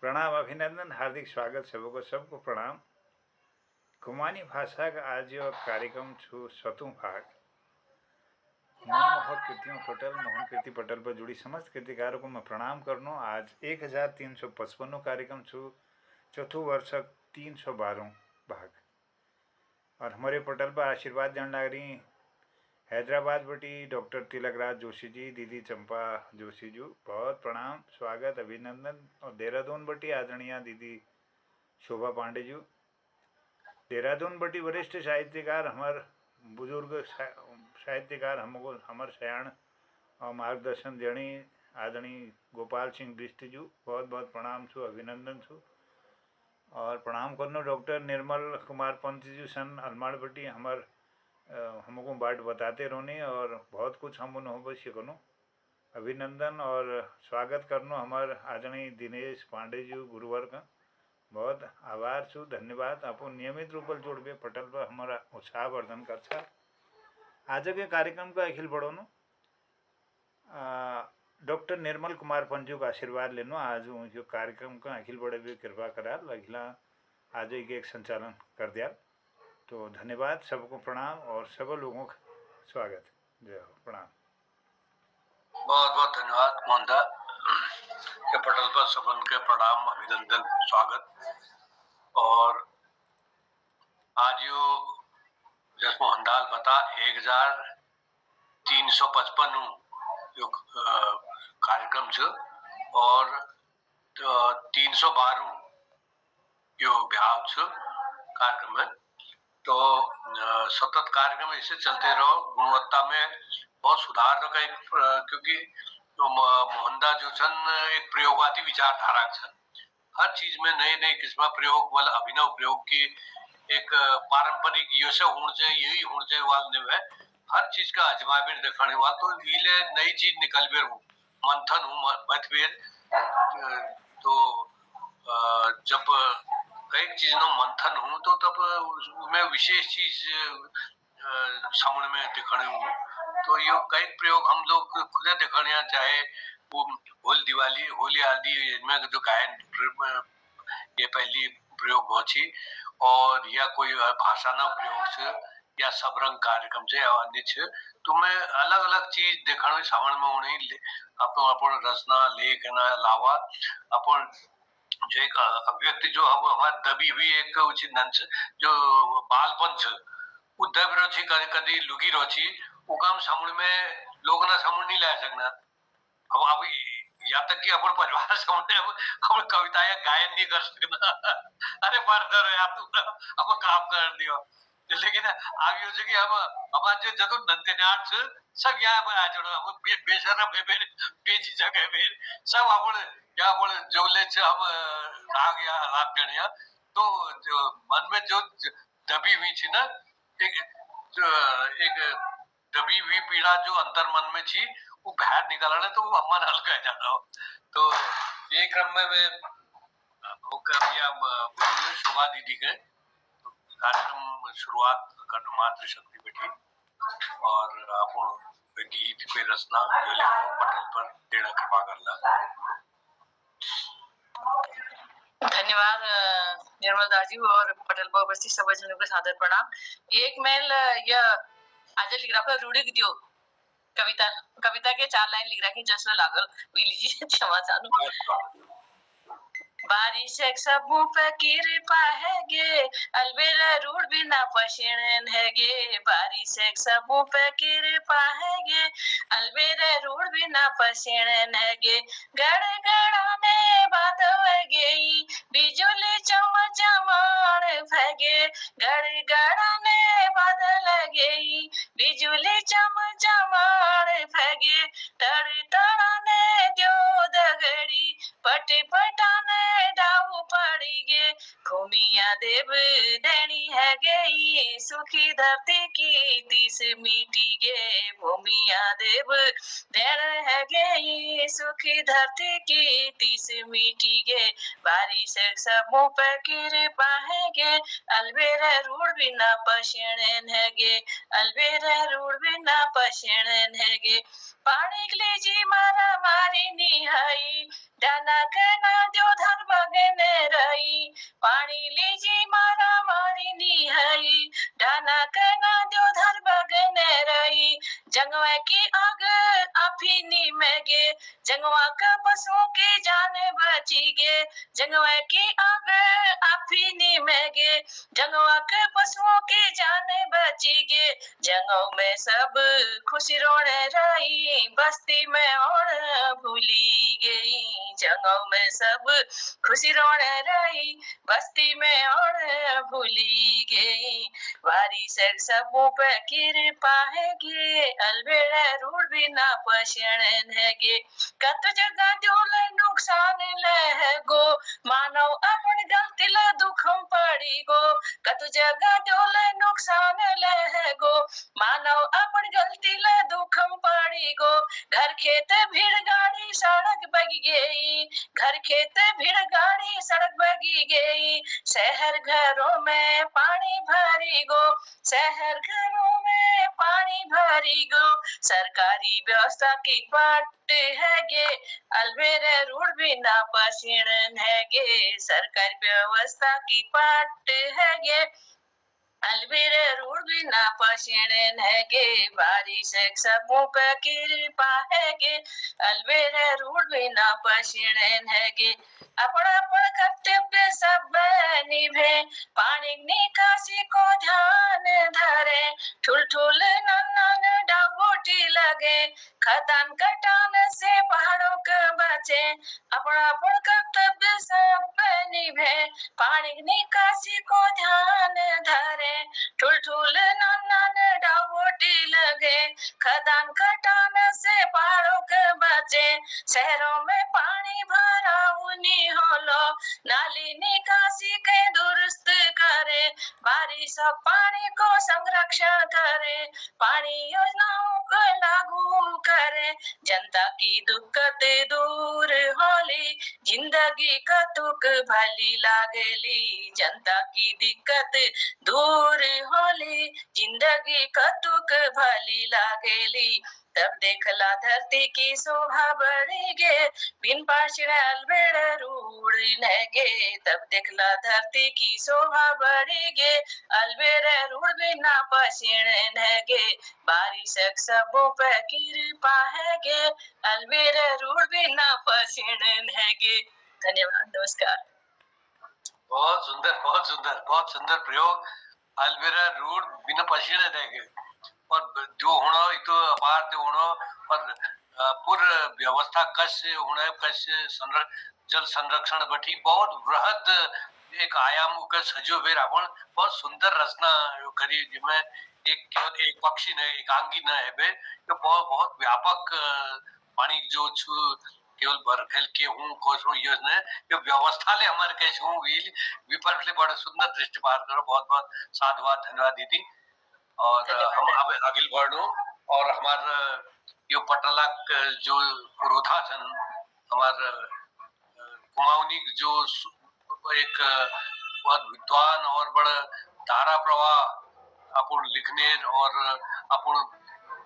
प्रणाम, अभिनंदन, हार्दिक स्वागत सबको सबको प्रणाम। कुमानी भाषा का आज जो कार्यक्रम छु सतुं भाग मनमोहक कृतियों पटल मोहन कृति पटल पर जुड़ी समस्त कृतिकारों को मैं प्रणाम करनो। आज 1355 कार्यक्रम छु चौथो वर्ष 312 भाग और हमारे पटल पर आशीर्वाद जान लाग रही हैदराबाद बटी डॉक्टर तिलकराज जोशी जी, दीदी चंपा जोशी जी, बहुत प्रणाम, स्वागत, अभिनंदन। और देहरादून बटी आदरणीय दीदी शोभा पांडे जी, देहरादून बटी वरिष्ठ साहित्यकार हमार बुजुर्ग साहित्यकार हमको हमार सयाण और मार्गदर्शन देनी आदरणीय गोपाल सिंह बिष्ट जी, बहुत बहुत प्रणाम छू, अभिनंदन छू। और प्रणाम करनो डॉक्टर निर्मल कुमार पंत जी सन अलमाड़ बटी हमार हमको बाट बताते रोने और बहुत कुछ हम अवश्य करो, अभिनंदन और स्वागत करनो हमार आदरणीय दिनेश पांडे जी गुरुवर का, बहुत आभार छू, धन्यवाद। आप नियमित रूप से जोड़बे पटल पर हमारा उत्साह वर्धन कर। आज के कार्यक्रम का अखिल बड़ोनो डॉक्टर निर्मल कुमार पंजू का आशीर्वाद लेनो। आज जो कार्यक्रम का अखिल बड़े भी कृपा करा अखिला आज एक संचालन कर दिया, तो धन्यवाद, सबको प्रणाम और सब लोगों का स्वागत, जय हो, प्रणाम। बहुत बहुत धन्यवाद मोहनदा के पटल पर सबन के प्रणाम, अभिनंदन, स्वागत। और आज यो जस मोहनदाल बता 1355 यो कार्यक्रम छ और 312 यो ब्याह छ कार्यक्रम है। तो सतत कार्यक्रम ऐसे चलते रहो, गुणवत्ता में बहुत सुधार का एक, क्योंकि तो मोहनदा जो छन एक प्रयोगवादी विचारधारा छन, हर चीज में नए नए किस्म प्रयोग वाला अभिनव प्रयोग की एक पारंपरिक यो से होने चाहिए, यही होने चाहिए वाले ने हर चीज का अजमाबेर दिखाने वाला, तो वीले नई चीज निकल बेर हूँ मंथन हूँ मतबेर। तो जब कई चीज नो मंथन हूँ तो तब उसमें विशेष चीज सामने में दिखाने हूँ। तो ये कई प्रयोग हम लोग खुद दिखाने, चाहे वो दिवाली होली आदि में जो गायन ये पहली प्रयोग पहुंची, और या कोई भाषा न प्रयोग से या सबरंग कार्यक्रम से अन्य छे, तो मैं अलग अलग चीज दिखाने सामने में होने अपन रचना लेख ना अलावा अपन जो एक अभिव्यक्ति जो हम हमारे दबी हुई एक उचित नंच जो बालपन छ वो दब रो छी, कदी लुगी रो छी, वो काम सामने में लोग ना सामने नहीं ला सकना। अब अभी या तक कि अपन परिवार सामने हम कविता या गायन नहीं कर सकना। अरे पर्दर यार तू अब काम कर दियो, लेकिन आगे हो कि हम अब आज जदो नंतनाट छ सब यहाँ पर आ जोड़ो, हम बेशरम है बेर बेझिझक है बेर सब अपन क्या बोले जोले छ हम राग या आलाप जणिया। तो जो मन में जो दबी हुई थी ना एक दबी हुई पीड़ा जो अंतर मन में थी वो बाहर निकालना, तो वो मन हल्का हो जाता हो। तो ये क्रम में मैं शोभा दीदी के तो कार्यक्रम शुरुआत करने मात्र शक्ति बैठी और अपन गीत पे रचना पटल पर देना कृपा करना। धन्यवाद निर्मल दास जी और पटल पर उपस्थित सभी जनों को सादर प्रणाम। एक मेल यह आज लिख रखा रूढ़ी दियो कविता के 4 लाइन लिख रखी जश्न लागल वी लीजिए, क्षमा चाहूं। बारिश सब पे कृपा है गे अलबेला रूढ़ बिना पसीन है गे, बारिश सब पे कृपा है गे अलबेला रूढ़ बिना पसीन है गे, गड़ गड़ाने बादल गई बिजुली चमचमान भगे, गड़ गड़ाने बादल गई बिजुली चमचमान भगे, तड़ तड़ाने दो दगड़ी पट पटाने डाऊ पड़ी गे, भूमिया देव देनी है गई सुखी धरती की तीस मिटी गे, भूमिया देव देन है गई सुखी धरती की तीस मिटी गे, बारिश सब पे कृपा है गे अलबेरा रूढ़ बिना पसीन है गे, अलबेरा रूढ़ बिना पसीन है गे, पानी लीजी मारा मारी निहाई डाना कहना जो धर्म में गे जंगवा के पशुओं की जाने बची गे जंगवा की आग अफीनी में गे जंगवा के पशुओं की जाने बची गे जंगों में सब खुशी रोने रही बस्ती में और भूली गई जंगों में सब खुशी रोने रही बस्ती में और भूली गई बारिश सबों पे कृपा है गे अलबेड़ा रूढ़ भी ना पछण है गे कत जगह जोले नुकसान ले है गो मानव अपन गलती ले दुखम पड़ी गो कत जगह जोले नुकसान ले है गो मानव अपन गलती ले दुखम पड़ी गो घर खेत भीड़ गाड़ी सड़क बगी गई घर खेत भीड़ गाड़ी सड़क बगी गई शहर घरों में पानी भरी गो शहर घरों में पानी भरी गो सरकारी व्यवस्था की पट है गे अलबेरे रूढ़ भी ना पसीण है गे सरकारी व्यवस्था की पट है गे अलबेरे रूढ़ भी ना पसीण है गे बारिश सबों पे कृपा है गे अलबेरे रूढ़ भी ना पसीण है गे अपना अपन कर्तव्य सब निभे पानी निकासी को ध्यान धरे ठुल ठुल नन्ना डाबोटी लगे खदान कटान से पहाड़ों के बचे अपना अपन कर्तव्य सब निभे पानी निकासी को ध्यान धरे ठुल ठुल नन्ना डाबोटी लगे खदान कटान से पहाड़ों के बचे शहरों में पानी भरा उनी होलो नाली निकासी के दुरुस्त करे बारिश पानी को संरक्षण करे पानी योजनाओं को लागू करे जनता की दिक्कत दूर होली जिंदगी कतुक भली लागली जनता की दिक्कत दूर होली जिंदगी कतुक भली लागली तब देखला धरती की शोभा बढ़ी गे बिन पाशड़ाल बेड़ रूढ़ गे तब देखला धरती की शोभा बढ़ी गे अलबेरे रूढ़ बिना पसीण गे बारिश सबों पे कृपा है गे अलबेरे रूढ़ बिना पसीण गे धन्यवाद नमस्कार बहुत सुंदर प्रयोग अलबेरा रूढ़ बिना पसीण गे और जो होना तो अपार जो होना और पूर्व व्यवस्था कस्य होना कस्य जल संरक्षण बठी बहुत बृहद एक आयाम का सजो बेर आपण बहुत सुंदर रचना करी जिसमें एक केवल एक पक्षी न एकांगी न है बे तो बहुत व्यापक पानी जो छु केवल बरखेल के हूँ कोसो योजना ये व्यवस्था ले हमारे कैसे हूँ व्हील विपर से बड़ा सुंदर दृष्टिपात करो बहुत बहुत साधुवाद धन्यवाद दीदी और हम अब अगिल बढ़ो और हमारे यो पटलक जो पुरोधा छन हमारे कुमाऊनी जो एक बहुत विद्वान और बड़ा धारा प्रवाह अपन लिखने और अपन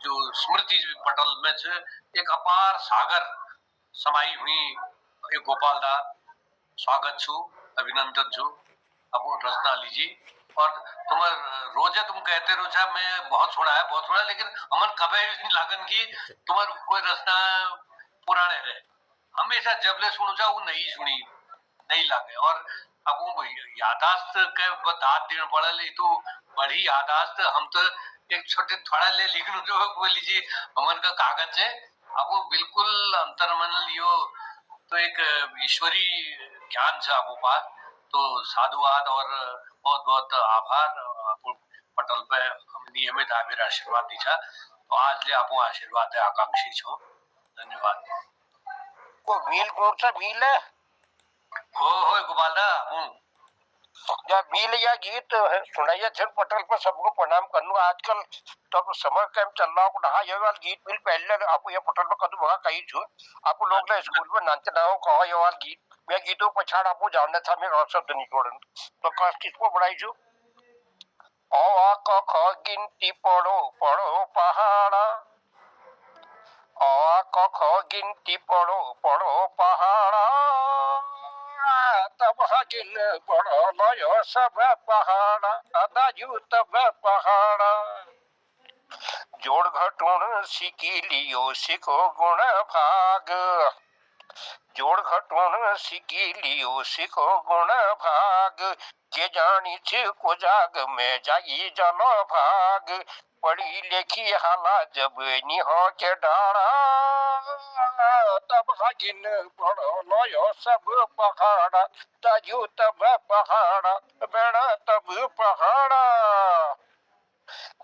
जो स्मृति पटल में छे एक अपार सागर समाई हुई एक गोपाल दा स्वागत छु अभिनंदन छु अपन रचना लीजिए और तुम्हार रोजे तुम कहते रोजा मैं बहुत छोड़ा लेकिन अमन कभी नहीं लागन की तुम्हार कोई रचना पुराने रहे हमेशा जबले सुनो जा वो नहीं सुनी नहीं लागे और अब वो यादाश्त के बता देना पड़ा ले तो बड़ी यादाश्त हम तो एक छोटे थोड़ा ले लिखने जो वो लीजिए अमन का कागज है अब वो बिल्कुल अंतर्मन लियो तो एक ईश्वरी ज्ञान से आपको पास तो साधुवाद और बहुत बहुत आभार आपको पटल पे हम नियमित आविर आशीर्वाद दीछा तो आज ले आपको आशीर्वाद है आकांक्षी छो धन्यवाद को मील कौन सा मील है हो गोपालदा हूँ या मील या गीत सुनाइए झट पटल पर सबको प्रणाम कर लूं आजकल तो समर कैंप चल रहा हूँ नहा ये वाला गीत मिल पहले आपको ये पटल पर कदू भगा कही छू आपको लोग ना स्कूल में नाचते ना हो कहो ये वाला गीत मैं गीतों पछाड़ आपको जानना था मैं और शब्द नहीं जोड़न तो काश किसको बढ़ाई छू ओ क गिनती पढ़ो पढ़ो पहाड़ा ओ क गिनती पढ़ो पढ़ो पहाड़ा तब हगिल पढ़ो लयो सब पहाड़ा अदाजू तब पहाड़ा जोड़ घटोण सीखी लियो सिखो गुण भाग, जोड़ घटोण सीखी लियो सिखो गुण भाग, के जानी छ को जाग में जाई जलो भाग, पढ़ी लिखी हाला जब निहो के डाड़ा, तब हगिन पढ़ो लोयो सब पहाड़ा, ताजू तब पहाड़ा बेड़ा तब पहाड़ा,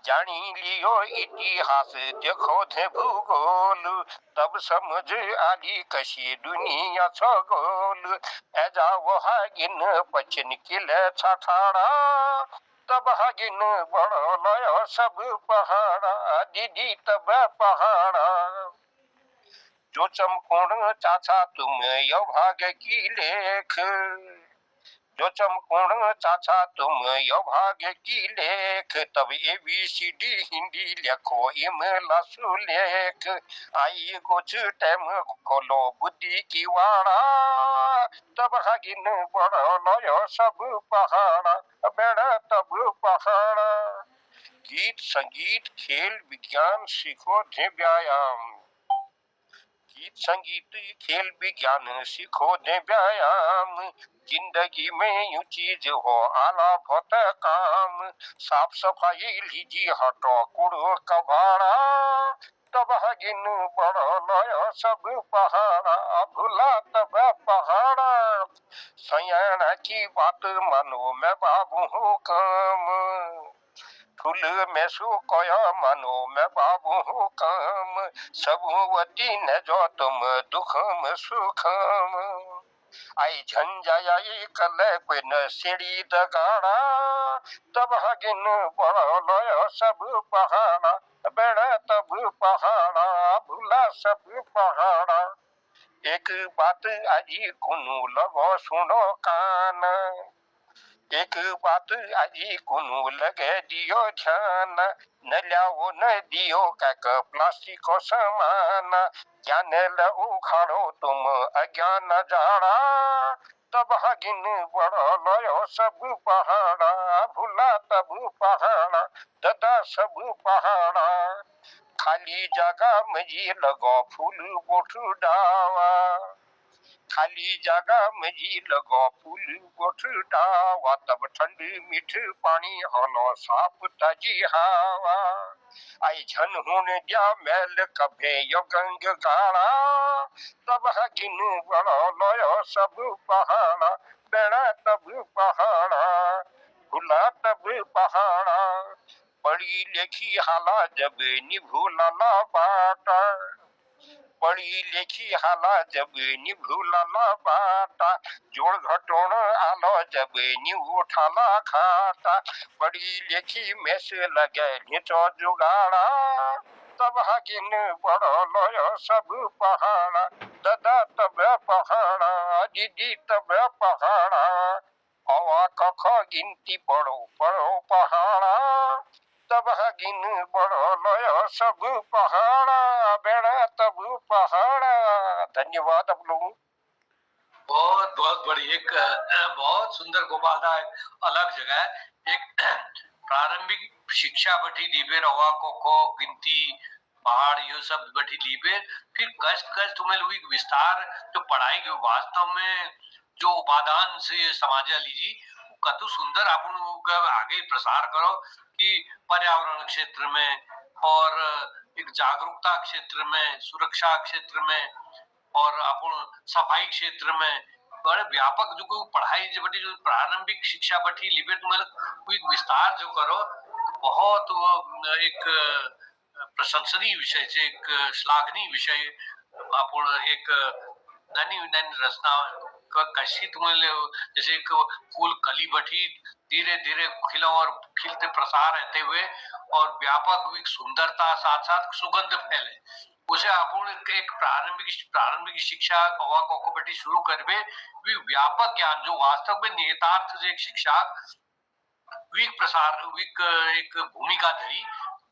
जानी लियो इतिहास देखो थे भूगोल, तब समझ आली कशी दुनिया छगोल, ऐजा वो हागिन पचन किले छठाड़ा, तब हागिन बड़ो लयो सब पहाड़ा, दीदी तब पहाड़ा, जो चमकोण चाचा तुम यो भाग्य की लेख, जो चमकोण चाचा तुम यो भाग्य की लेख, तब ABCD हिंदी लिखो इमला सुलेख, आई कुछ टाइम खोलो बुद्धि की वाड़ा, तब हगिन बड़ो लयो सब पहाड़ा, बेड़ा तब पहाड़ा, गीत संगीत खेल विज्ञान सीखो थे व्यायाम, गीत संगीत खेल विज्ञान सीखो दे व्यायाम, जिंदगी में यूं चीज हो आला बहुत काम, साफ सफाई लीजिए हटो कूड़ो कबाड़ा, तब हगिन बड़ो लयो सब पहाड़ा, भूला तब पहाड़ा, सयाना की बात मानो मैं बाबू हूँ काम, फूल में सुकोया मानो मैं बाबू हूँ काम, सबुवती न जो तुम दुखम सुखम, आई झंझाई कल कोई न सीढ़ी दगाड़ा, तब हगिन बड़ो लयो सब पहाड़ा, बेड़ा तब पहाड़ा, भूला सब पहाड़ा, एक बात आजी कुनु लगो सुनो कान, एक बात आजी कुनु लगे दियो ध्यान, न लाओ न दियो काक प्लास्टिक को सामान, ज्ञान ल उखाड़ो तुम अज्ञान जाड़ा, तब हगिन बड़ो लयो सब पहाड़ा, भूला तब पहाड़ा, ददा सब पहाड़ा, खाली जगह में जी लगो फूल बोठू डावा, खाली जगह में जी लगो फूल गोठ डावा, तब ठंडी मीठ पानी होलो साफ ताजी हवा, आई झन होने दिया मैल कभे यो गंग गाड़ा, तब हगिन बड़ो लयो सब पहाड़ा, बेड़ा तब पहाड़ा, भूला तब पहाड़ा, पढ़ी लिखी हाला जब निभू लाला बाटा, पढ़ी लिखी हाला जब निभूला बाटा, जोड़ घटोण आलो जब निभू ठाला खाता, पढ़ी लिखी में से लगे निचो जुगाड़ा, तब हगिन बड़ो लयो सब पहाड़ा, ददा तब पहाड़ा, दीदी तब पहाड़ा, अवा कख गिनती पढ़ो पढ़ो पहाड़ा, तब हगिन बड़ो लयो सब पहाड़ा, बेड़ा तब पहाड़ा। धन्यवाद आप लोगों। बहुत बहुत बड़ी एक बहुत सुंदर गोपाल दा अलग जगह है। एक प्रारंभिक शिक्षा बठी दीबे रवा को गिनती पहाड़ ये सब बठी लीबे, फिर कष्ट कष्ट तुम्हें लोग विस्तार जो पढ़ाई के वास्तव में जो उपादान से समाज लीजी कतु सुंदर अपन आगे प्रसार करो कि पर्यावरण क्षेत्र में और एक जागरूकता क्षेत्र में, सुरक्षा क्षेत्र में और अपन सफाई क्षेत्र में बड़े व्यापक जो कोई पढ़ाई जो बटी जो प्रारंभिक शिक्षा बटी लिबे तुम्हें कोई विस्तार जो करो तो बहुत एक प्रशंसनीय विषय से एक श्लाघनीय विषय अपन एक नैनी नैनी रचना कशी तुम्हें जैसे एक फूल कली बठी धीरे धीरे खिला और खिलते प्रसार रहते हुए और व्यापक सुंदरता साथ साथ सुगंध फैले, उसे अपन एक प्रारंभिक शिक्षा कवा को बेटी शुरू करबे वी व्यापक ज्ञान जो वास्तव में निहितार्थ से एक शिक्षा विक प्रसार विक एक भूमिका धरी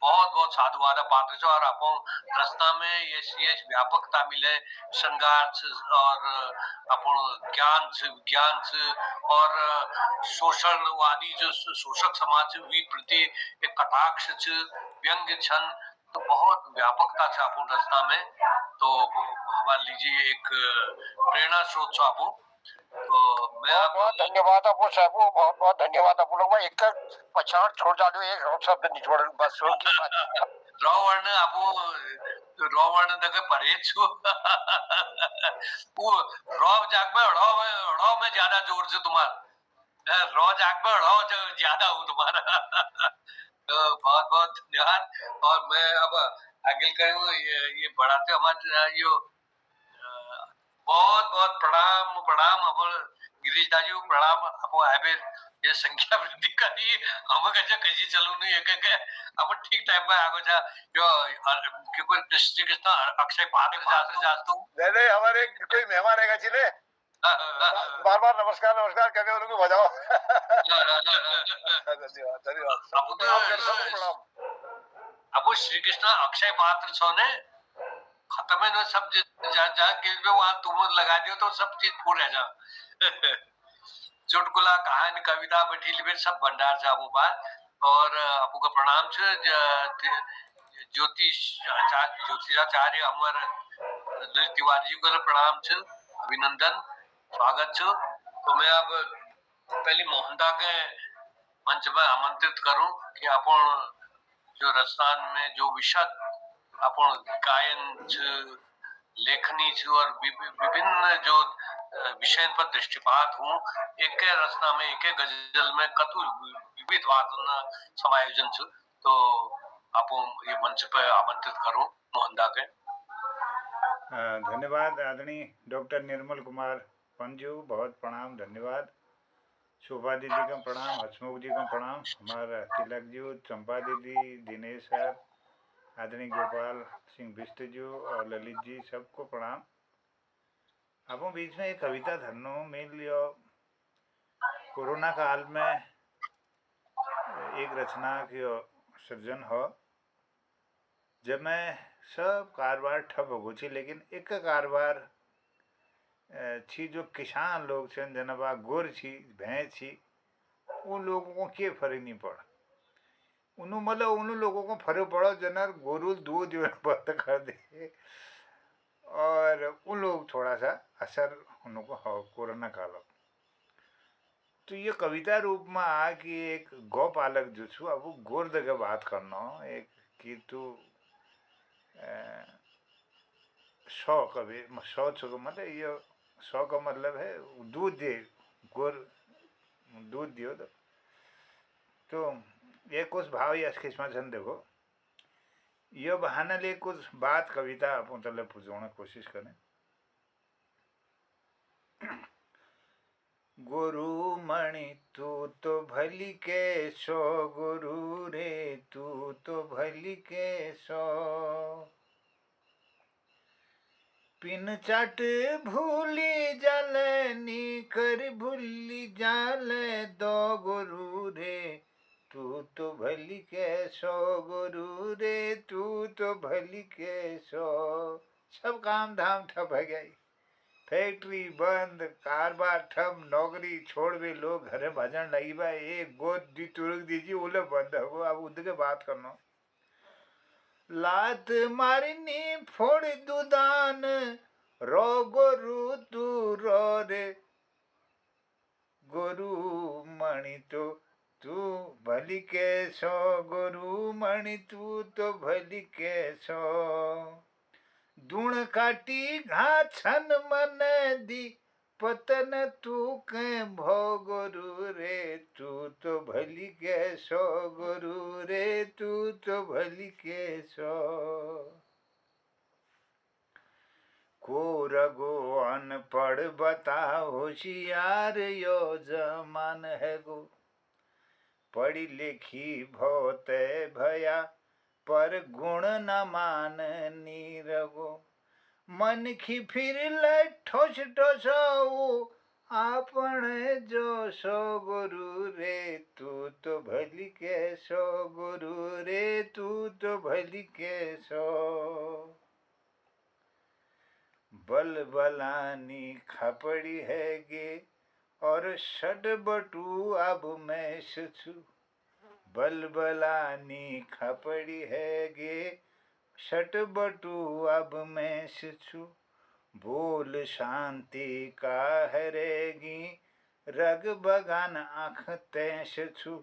बहुत बहुत साधुवाद पात्र छो। और अपन रस्ता में ये व्यापकता मिले श्रृंगार छ और अपन ज्ञान छ विज्ञान छ और शोषणवादी जो शोषक समाज छ वी प्रति एक कटाक्ष छ व्यंग्य छन। तो बहुत व्यापकता छ अपन रस्ता में। तो मान लीजिए एक प्रेरणा स्रोत छ अपन। तो मैं बहुत बहुत धन्यवाद आपको साहब, बहुत बहुत धन्यवाद आप लोग। एक पछाड़ छोड़ जाओ, एक और शब्द नहीं छोड़ बस हो की बात। रॉ वर्ण आपो रॉ वर्ण तक परहेज छो। वो रॉ जाग में रॉ में ज्यादा जोर से तुम्हारा रॉ जाग में रॉ ज्यादा हूँ तुम्हारा। तो बहुत बहुत धन्यवाद। और मैं अब आगे करूँ ये बढ़ाते हमारे यो बहुत बहुत प्रणाम प्रणाम अपन गिरीश दाजी को प्रणाम। अपन आबे ये संख्या वृद्धि करी हम कजा कजी चलू नहीं एक अपन ठीक टाइम पे आगो जा जो कोई श्री कृष्ण अक्षय पात्र जास्तु नहीं हमारे कोई मेहमान आएगा जी ने बार बार नमस्कार नमस्कार करके उनको बजाओ। धन्यवाद धन्यवाद प्रणाम। अब श्री कृष्ण अक्षय पात्र छो ने खत्म है ना सब जहाँ के वहां तुम लगा दियो तो सब चीज पूरा जा। चुटकुला कहानी कविता बैठी लिबे सब भंडार से आपको पास। और आपको का प्रणाम छ ज्योतिषाचार्य हमारे ललित तिवारी जी को प्रणाम छ अभिनंदन स्वागत छ। तो मैं अब पहले मोहनदा के मंच में आमंत्रित करूं कि अपन जो रस्तान में जो विषय अपन गायन छ लेखनी छ और विभिन्न जो विषय पर दृष्टिपात हूँ एक रचना में एक गजल में कतु विविध वादन समायोजन छ। तो आप ये मंच पर आमंत्रित करूं मोहनदा के। धन्यवाद आदरणीय डॉक्टर निर्मल कुमार पंजू, बहुत प्रणाम धन्यवाद। शोभा दीदी का प्रणाम, हसमुख जी का प्रणाम, हमारा तिलक जी, चंपा दीदी, दिनेश सर, आदरणीय गोपाल सिंह बिष्ट जी और ललित जी, सबको प्रणाम। अब बीच में एक कविता धरनो मिल लियो। कोरोना काल में एक रचना के सृजन हो जब मैं सब कारोबार ठप हो गई, लेकिन एक कारोबार छी जो किसान लोग छन जनबा गोर छी भैंस छी उन लोगों को के फर्क नहीं पड़ा। उन लोगों को फर्क पड़ा जनर गोरू दूध बंद कर दे और उन लोग थोड़ा सा असर उनको हो कोरोना काल। तो ये कविता रूप में आ कि एक गौपालक जो छु अब गोर दगे बात करना एक कि तू 100 कभी 100 मतलब ये 100 का मतलब है दूध दे गोर दूध दियो तो ये कुछ भाव या किस्म छन। देखो ये बहाना ले कुछ बात कविता अपन तले पूछने कोशिश करें। गुरु मणि तू तो भली के सो गुरु रे तू तो भली के सो पिन चाट भूली जाले नी कर भूली जाले दो गुरु रे तू तो भली के सो गुरु रे तू तो भली के सो। सब काम धाम ठप है गई, फैक्ट्री बंद, कारोबार ठप, नौकरी छोड़ वे लोग घरे भजन लगी बा एक गोद दी तुरक दीजिए ओले बंद हो। अब उद के बात करना लात मारनी फोड़ दुदान रो गोरु तू रो रे गुरु मणि तो तू भली के सो गुरु मणि तू तो भली के सो दूण काटी घाछन मन दी पतन तू के भो गुरु रे तू तो भली के सो गुरु रे तू तो भली के सो। को रगो अनपढ़ बता होशियार यो जमान है गो पढ़ी लिखी बहुत भया पर गुण न मान नीरगो मन की फिर ले ठोस ठोसो आपने जो सो गुरु रे, तू तो भली के सो गुरु रे, तू तो भली के सो। बल बलानी खपड़ी है गे, और षड बटू अब मैं छु। बल बलानी खपड़ी है गे, षट बटू अब मैं छु। बोल शांति का हरेगी, रग बगान आँख तैश छु।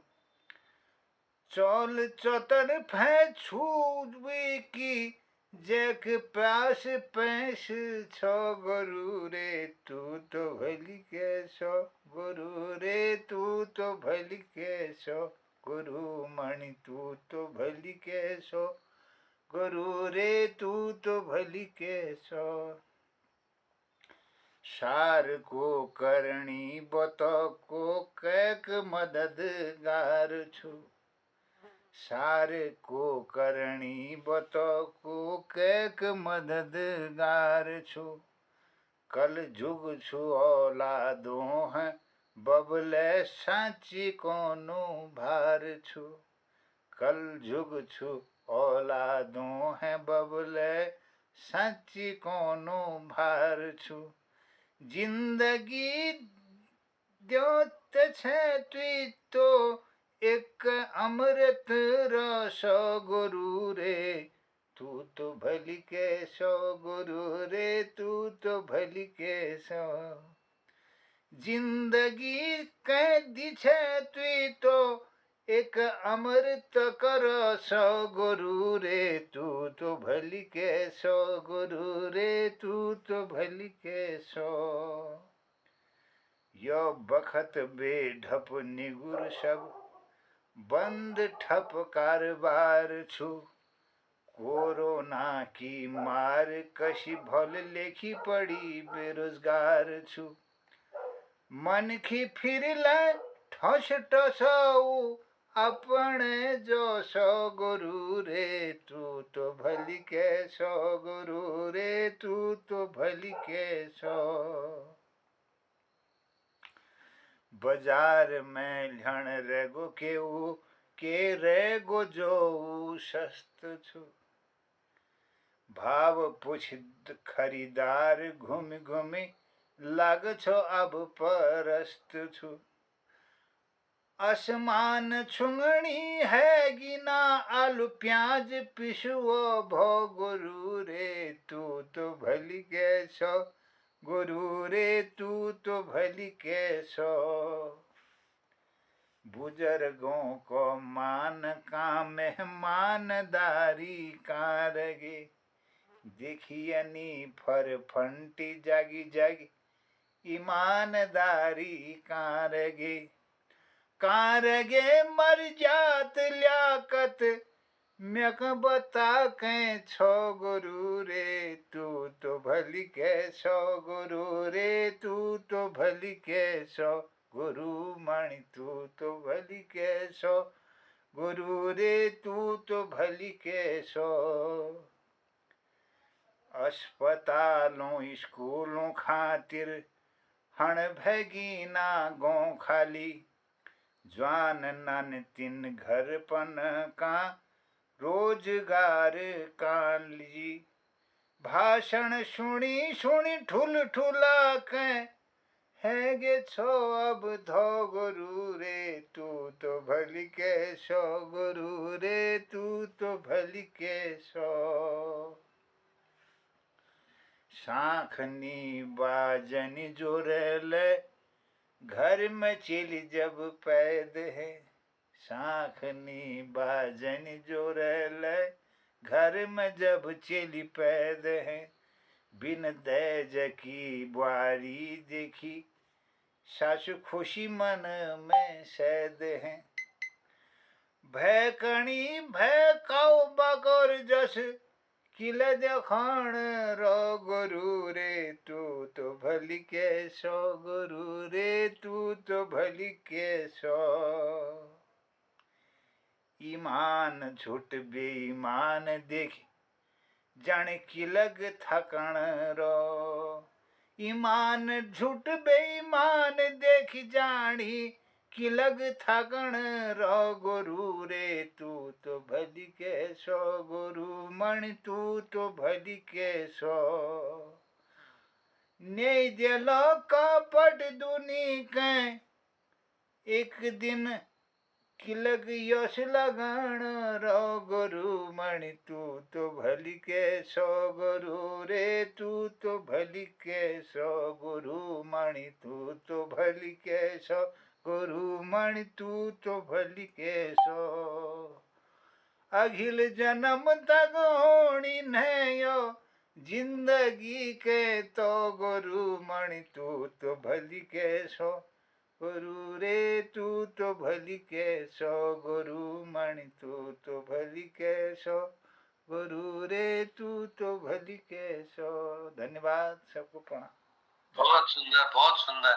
चौल चौतर फै छूबी की, जैक प्यास पैस छो गुरु रे, तू तो भली के सो गुरु रे, तू तो भली के सो गुरु मणि, तू तो भली के सो गुरु रे, तू तो भली के सो। सार को करणी बतो को कैक मददगार छु। सार को करणी बतो को कैक मददगार छु। कल जुग छु औलादों है, बबले सांची कोनो भार छु। कल जुग छु औलादों है, बबले सांची कोनो भार छु। जिंदगी द्योत छे तुई तो एक अमृत रस गुरु रे, तू तो भली के सो गुरु रे, तू तो भली के सो। जिंदगी कैदी छे तुई तो एक अमृत कर सो गुरु रे, तू तो भली के सो गुरु रे, तू तो भली के सो। यो बखत बेढप निगुर सब, बंद ठप कारबार छु। कोरोना की मार कशी भल लेखी पड़ी बेरोजगार छु। मन की फिर ले ठस टसऊ, अपने जो सो गुरु रे, तू तो भली के सो गुरु रे, तू तो भली के सो। बाजार में लण रेगो केऊ के रेगो जो सस्त छु। भाव पुछ खरीदार घूम घूमी, लाग छो अब परस्त छु। असमान छुंगणी है गिना, आलू प्याज पिसुओ भो गुरु रे, तू तो भली के सो गुरु रे, तू तो भली के सो। बुजुर्गों को मान का मेहमानदारी का रगे, देखियनी फर फंटी जागी जागी, ईमानदारी का रगे। कारगे मर जात लियाकत, म्यक बता के छो गुरु रे, तू तो भली के सो गुरु रे, तू तो भली के सो गुरु मणि, तू तो भली के सो गुरु रे, तू तो भली के सो। अस्पतालों स्कूलों खातिर हण भगीना गो खाली, ज्वान नन तिन घर पन का रोजगार काली। भाषण सुनी सुनी ठुल ठुला के, है गे छो अब धो गुरु रे, तू तो भली के सो गुरु रे, तू तो भली के सो। सांखनी बाजनी जोरेले, घर में चिल जब पैद है। सांखनी बाजनी जोरेले, घर में जब चिल पैद है। बिन दैज की बारी देखी, सासु खुशी मन में सैद है। भैकणी भैकाऊ बगर जस, किल देखण रो गुरु रे, तू तो भली के सो गुरु रे, तू तो भली के सो। ईमान झूठ बेईमान देखी, जाने किलग थकण रो। ईमान झूठ बेईमान देख जानी कि लग थकन रो गुरु रे तू तो भली के सो गुरु मण तू तो भली के सो ने दिलो कपट दुनी के एक दिन किलग यश लगन रो गुरु मणि तू तो भली के सो गुरु रे तू तो भली के सो गुरु मणि तू तो भली के सो गुरु मणि तू तो भली के सो अघिल जन्म तक होनी नयो जिंदगी के तो गुरु मणि तू तो भली के सो गुरु रे तू तो भली के सो गुरु मणि तू तो भली के सो गुरु रे तू तो भली के सो। धन्यवाद, सबको प्रणाम। बहुत सुंदर, बहुत सुंदर।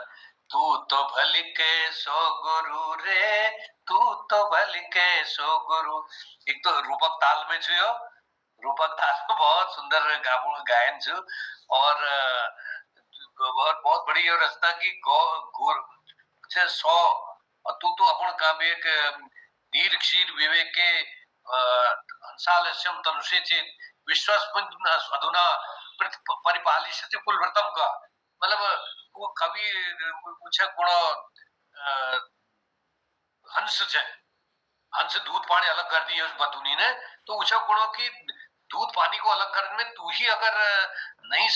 तू तो भली के सो गुरु रे, तू तो भली के सो गुरु। एक तो रूपक ताल में छुयो, रूपक ताल में बहुत सुंदर गायन छु और बहुत बड़ी रचना की गुर से 100 और तू तो अपन का भी एक नीर क्षीर विवेक के हंसालस्यम तनुषे चेत विश्वास अधुना परिपालिष्यति कुलव्रतम का मतलब वो कवि पूछे गुण हंस छे, हंस दूध पानी अलग कर दिए उस बतूनी ने, तो पूछे गुणों की दूध पानी को अलग करने में तू ही अगर नहीं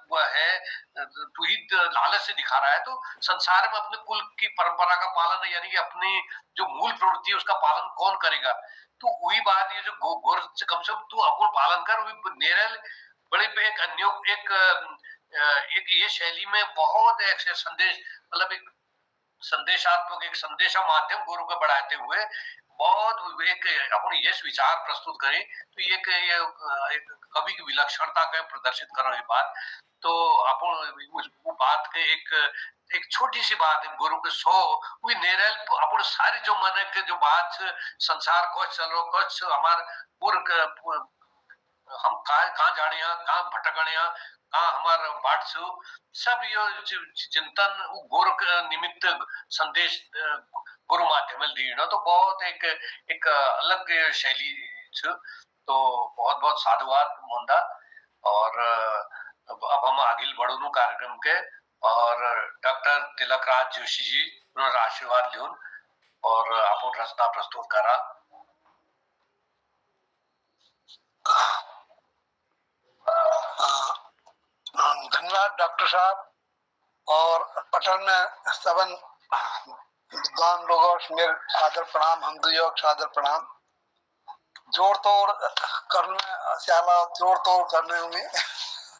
वो है, तू ही लालच से दिखा रहा है, तो संसार में अपने कुल की परंपरा का पालन यानी कि अपनी जो मूल प्रवृत्ति है उसका पालन कौन करेगा। तो वही बात ये जो गोर से कम से कम तू अपना पालन कर, नेरल बड़े पे एक अन्य एक ये शैली में बहुत एक संदेश मतलब एक संदेशात्मक एक संदेशा माध्यम गुरु को बढ़ाते हुए बहुत एक अपनी यश विचार प्रस्तुत करें, तो ये एक कवि की विलक्षणता का प्रदर्शित करो ये बात। तो अपन वो बात के एक छोटी सी बात है गुरु के 100 वही नेरल अपन सारी जो मन के जो बात संसार को चलो कुछ हमार पूर्व हम कहाँ जाने कहाँ भटकने कहाँ हमार बाट सब यो चिंतन गुरु निमित्त संदेश गुरु माध्यम दीना, तो बहुत एक अलग शैली छ। तो बहुत बहुत साधुवाद मोहनदा। और अब हम आगे बढ़ो कार्यक्रम के और डॉक्टर तिलकराज जोशी जी आशीर्वाद लियोन और अपन रचना प्रस्तुत करा। धन्यवाद डॉक्टर साहब और पटल में सबन विद्वान लोगों मेरे सादर प्रणाम, हम दुयोग सादर प्रणाम। जोड़ तोड़ करने श्याला जोड़ तोड़ करने में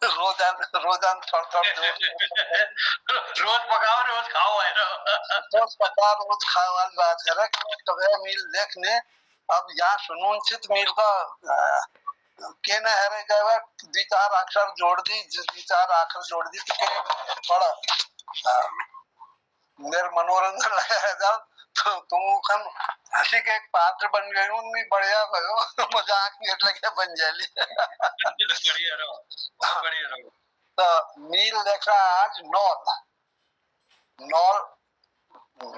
रोजान थोड़ा रोज पकाओ रोज खाओ है ना, रोज पका रोज खाओ वाली बात है ना। कभी मील देखने अब यहाँ सुनून चित मील का के ना है रे दो चार अक्षर जोड़ दी, दो चार अक्षर जोड़ दी तो के थोड़ा मेरे मनोरंजन लगा तो तुम खन हंसी के एक पात्र बन गई उनमें बढ़िया भयो मजाक गेट लगे बन जाली बढ़िया रहो बढ़िया रहो। तो मील देखा आज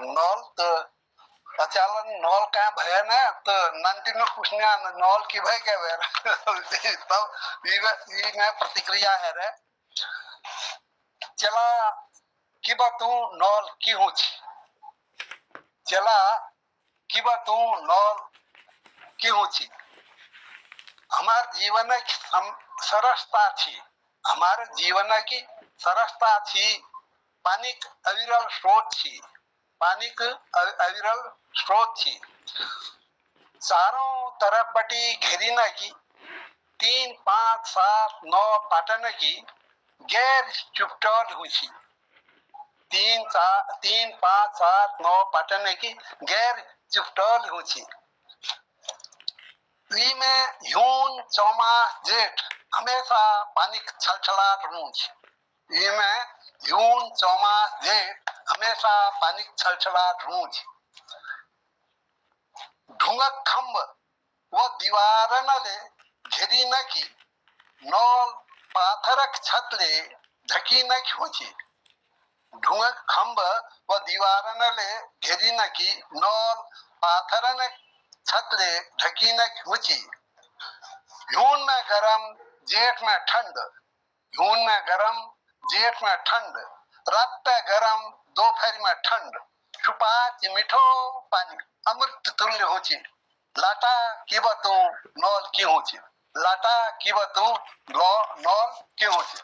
नॉल तो अचालन नॉल का भय ना तो नंटी में पूछने नॉल की भय क्या भय तब ये में प्रतिक्रिया है रे चला कि बा तू नॉल की हूँ चला कि बा तू नॉल की हूँ हमार जीवन की सरसता थी, हमारे जीवन की सरसता थी, पानी अविरल स्रोत थी, पानी अविरल स्रोत थी, चारों तरफ बटी घेरी न की 3, 5, 7, 9 पाटन की गैर चुपटोल हुई थी, 3, 5, 7, 9 पाटन की गैर चुपटोल हुई थी। में यून चौमा जेठ हमेशा पानी छलछलाट रूंच, में यून चौमा जेठ हमेशा पानी छलछलाट रूंच। ढूंगक खम्ब वो दीवार न ले घेरी न की नौल पाथरक छत ले ढकी न होची ढुंगक खंब व दीवारनले घेरी न की नौल पाथरन छतले ढकी न होची जून में गरम जेठ में ठंड जून में गरम जेठ में ठंड रात में गरम दोपहर में ठंड छुपाच मिठो पानी अमृत तुल्य होची लाटा की बतू नौल की होची लाटा की बतू नौल की होची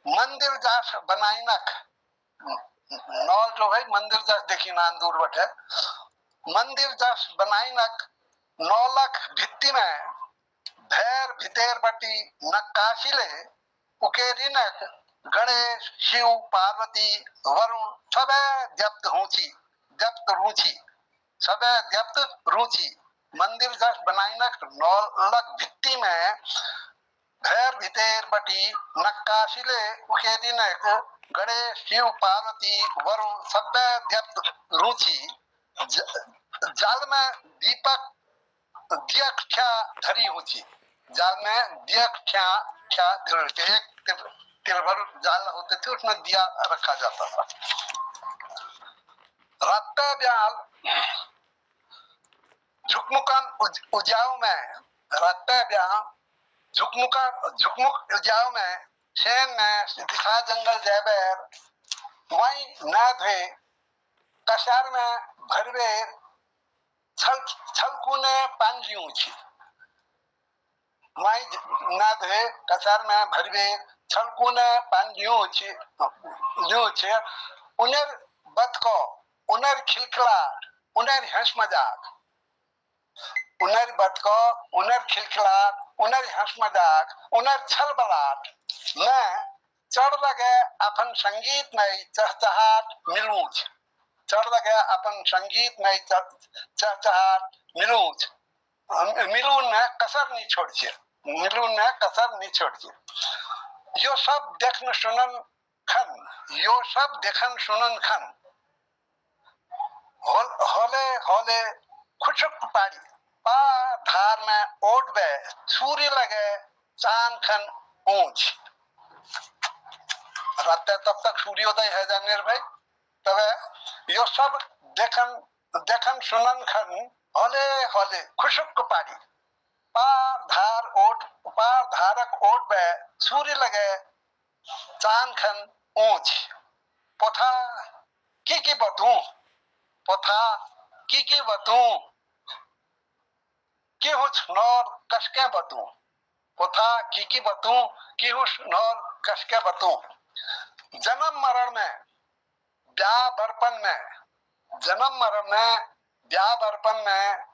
मंदिर जास बनाई नख नौल जो भाई मंदिर जास देखी नांदूर बटे मंदिर जास बनाई नख नौलख भित्ति में भैर भितेर बटी नक्काशीले उकेरी नख गणेश शिव पार्वती वरुण सबे द्यप्त रूची सबे द्यप्त रूची मंदिर जस बनाई नख नौलख भित्ति में भैर भितेर बटी नक्काशीले उकेरी नख गणेश शिव पार्वती वरुण सबे द्यप्त रूची जल में दीपक दियक्षा धरी होती जाल में दियक्षा एक तिरभर जाल होते थे उसमें दिया रखा जाता था रात ब्याल झुकमुकन उजाव में रात ब्याल झुकमुक उजाव में शेन में दिखा जंगल जैबेर वही न धे कशार में भरवेर छलकुने पांजियों छी माई नाधे कसार में भरवे छलकुने पांजियों छी उन्हें बतको उन्हें खिलखिलाट उन्हें हंस मजाक उन्हें बतको उन्हें खिलखिलाट उन्हें हंस मजाक उन्हें छल बलाट मैं चढ़ लगे अपन संगीत में चहचहाट मिलूच चढ़ लगे अपन संगीत में चहचहाट मिलूच मिलून ने कसर नहीं छोड़िए मिलून ने कसर नहीं छोड़िए यो सब देखन सुनन खन होले होले खुशक पाड़ी पा धार में ओट बे सूर्य लगे चांद खन ऊंच रात तब तक सूर्योदय है जानेर भाई तबे यो सब देखन सुनन खन होले होले खुशक पाड़ी पार धारक ओट बे सूर्य लगे चांद खन ऊंच पोथा की बतूं पोथा की बतूं की हुच नौर कसके बतूं पोथा की बतूं की हुच नौर कसके बतूं जन्म मरण में ब्याह बरपन में जन्म मरण में ब्याह बरपन में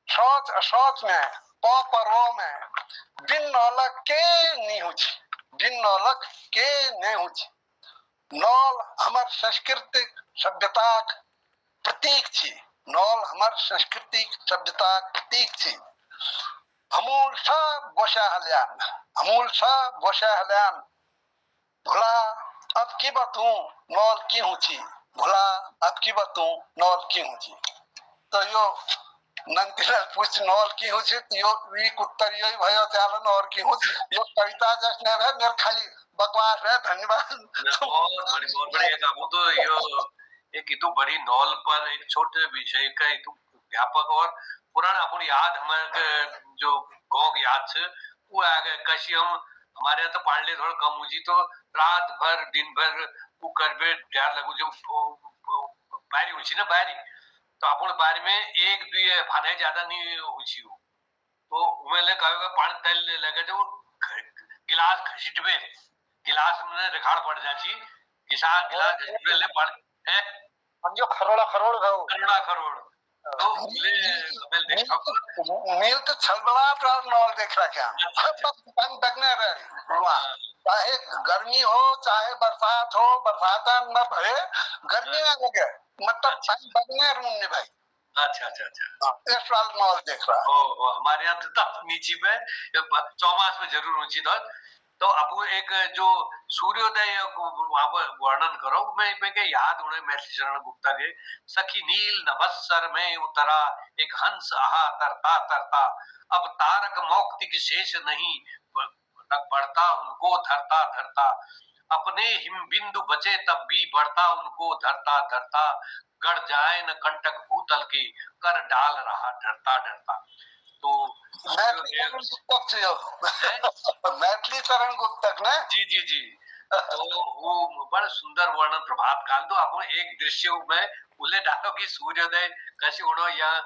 शौच अशौच में परो में बिन नौलक के नहीं हुच नौल हमार सांस्कृतिक सभ्यता प्रतीक छी नौल हमार सांस्कृतिक सभ्यता प्रतीक छी अमूल सा बोशा हल्यान भुला अब की बतूं नौल की हुची भुला अब की बतूं नौल की हुची तो यो नंतिलाल पूछ नौल की हुची यो वीक उत्तर यो भयो चालन और की हुच यो कविता जैसे है मेरे खाली बकवास है धन्यवाद बहुत बड़ी एक आपको तो यो एक इतु बड़ी नौल पर एक छोटे विषय का इतु व्यापक और पुराना अपन याद हमारे जो गांव याद से वो आगे कशी हम हमारे यहाँ तो पांडे थोड़ा कम हुई तो रात भर दिन भर वो करबे ड्यार लगू जो बारी हुई ना बारी तो अपन बारी में एक भी फाने ज्यादा नहीं हुई हो तो उमेले कहेगा पानी तल लगे जो गिलास घसीट में गिलास में रिखाड़ पड़ जाची गिलास घसीट ले पड़ है जो करोड़ तो मील तो छलबलाट और नौल देख रहा क्या पानी बगने रहे चाहे गर्मी हो चाहे बरसात हो बरसात में भरे गर्मी में लगे मतलब पानी बगने रूम भाई अच्छा इस साल नौल देख रहा हमारे यहाँ तो नीचे में चौमास में जरूर ऊंची तो अब एक जो सूर्योदय वर्णन करो मैं के याद उन्हें महर्षि शरण गुप्ता के सखी नील नभस्सर में उतरा एक हंस आहा तरता तरता अब तारक मौक्तिक शेष नहीं तक बढ़ता उनको धरता धरता, अपने हिम बिंदु बचे तब भी बढ़ता उनको धरता धरता, गड़ जाए न कंटक भूतल के, कर डाल रहा डरता डरता। तो मैथिली चरण गुप्तक ने जी जी जी। तो वो बड़ा सुंदर वर्णन प्रभात काल दो आप एक दृश्य में उल्ले डालो कि सूर्योदय कैसे उड़ो या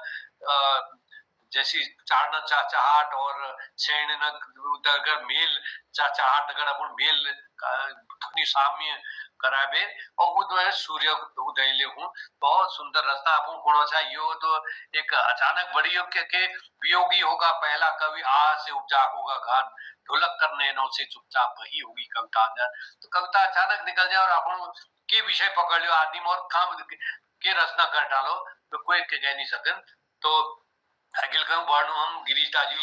जैसी चारण चाचाहट और छेण दगर मेल चाचाहट दगर अपन मेल धुनी साम्य कराबे और उदय सूर्य उदय ले हूं बहुत सुंदर रास्ता अपन कोणो छा यो तो एक अचानक बड़ी के वियोगी होगा पहला कवि आ से उपजा होगा गान, ढोलक करने नो से चुपचाप वही होगी कविता। तो कविता अचानक निकल जाए और अपन के विषय पकड़ लो आदमी और काम के रचना कर डालो तो कोई कह नहीं सके। तो अगिल कहूं वर्णो हम गिरीश ताजू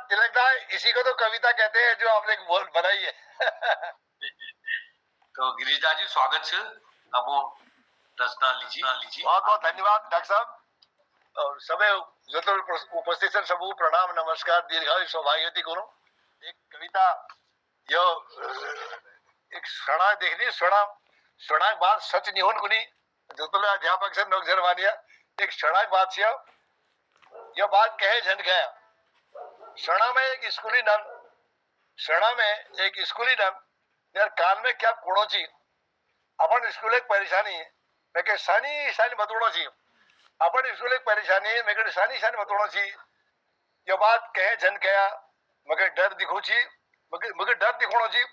तिलकदा इसी को तो कविता कहते हैं जो आपने बोल बनाई है। तो गिरीश दाजी स्वागत है, अब रचना लीजिए। बहुत बहुत धन्यवाद डॉक्टर साहब और सभी जो उपस्थित हैं सबको प्रणाम नमस्कार दीर्घायु सौभाग्यवती करो। एक कविता यो एक सणा देखनी सणा बात सच निहोन कुनी जो तो अध्यापक से नोकझर वानिया एक सणा बात से यह बात कहे झन गया। सणा में एक स्कूली नाम यार कान में क्या कोड़ो ची अपन स्कूल एक परेशानी है मैं के सानी बतोड़ो ची अपन स्कूल एक परेशानी है मैं के सानी बतोड़ो ची। यह बात कहे झन गया मगर डर दिखो ची मगर डर दिखोणो ची।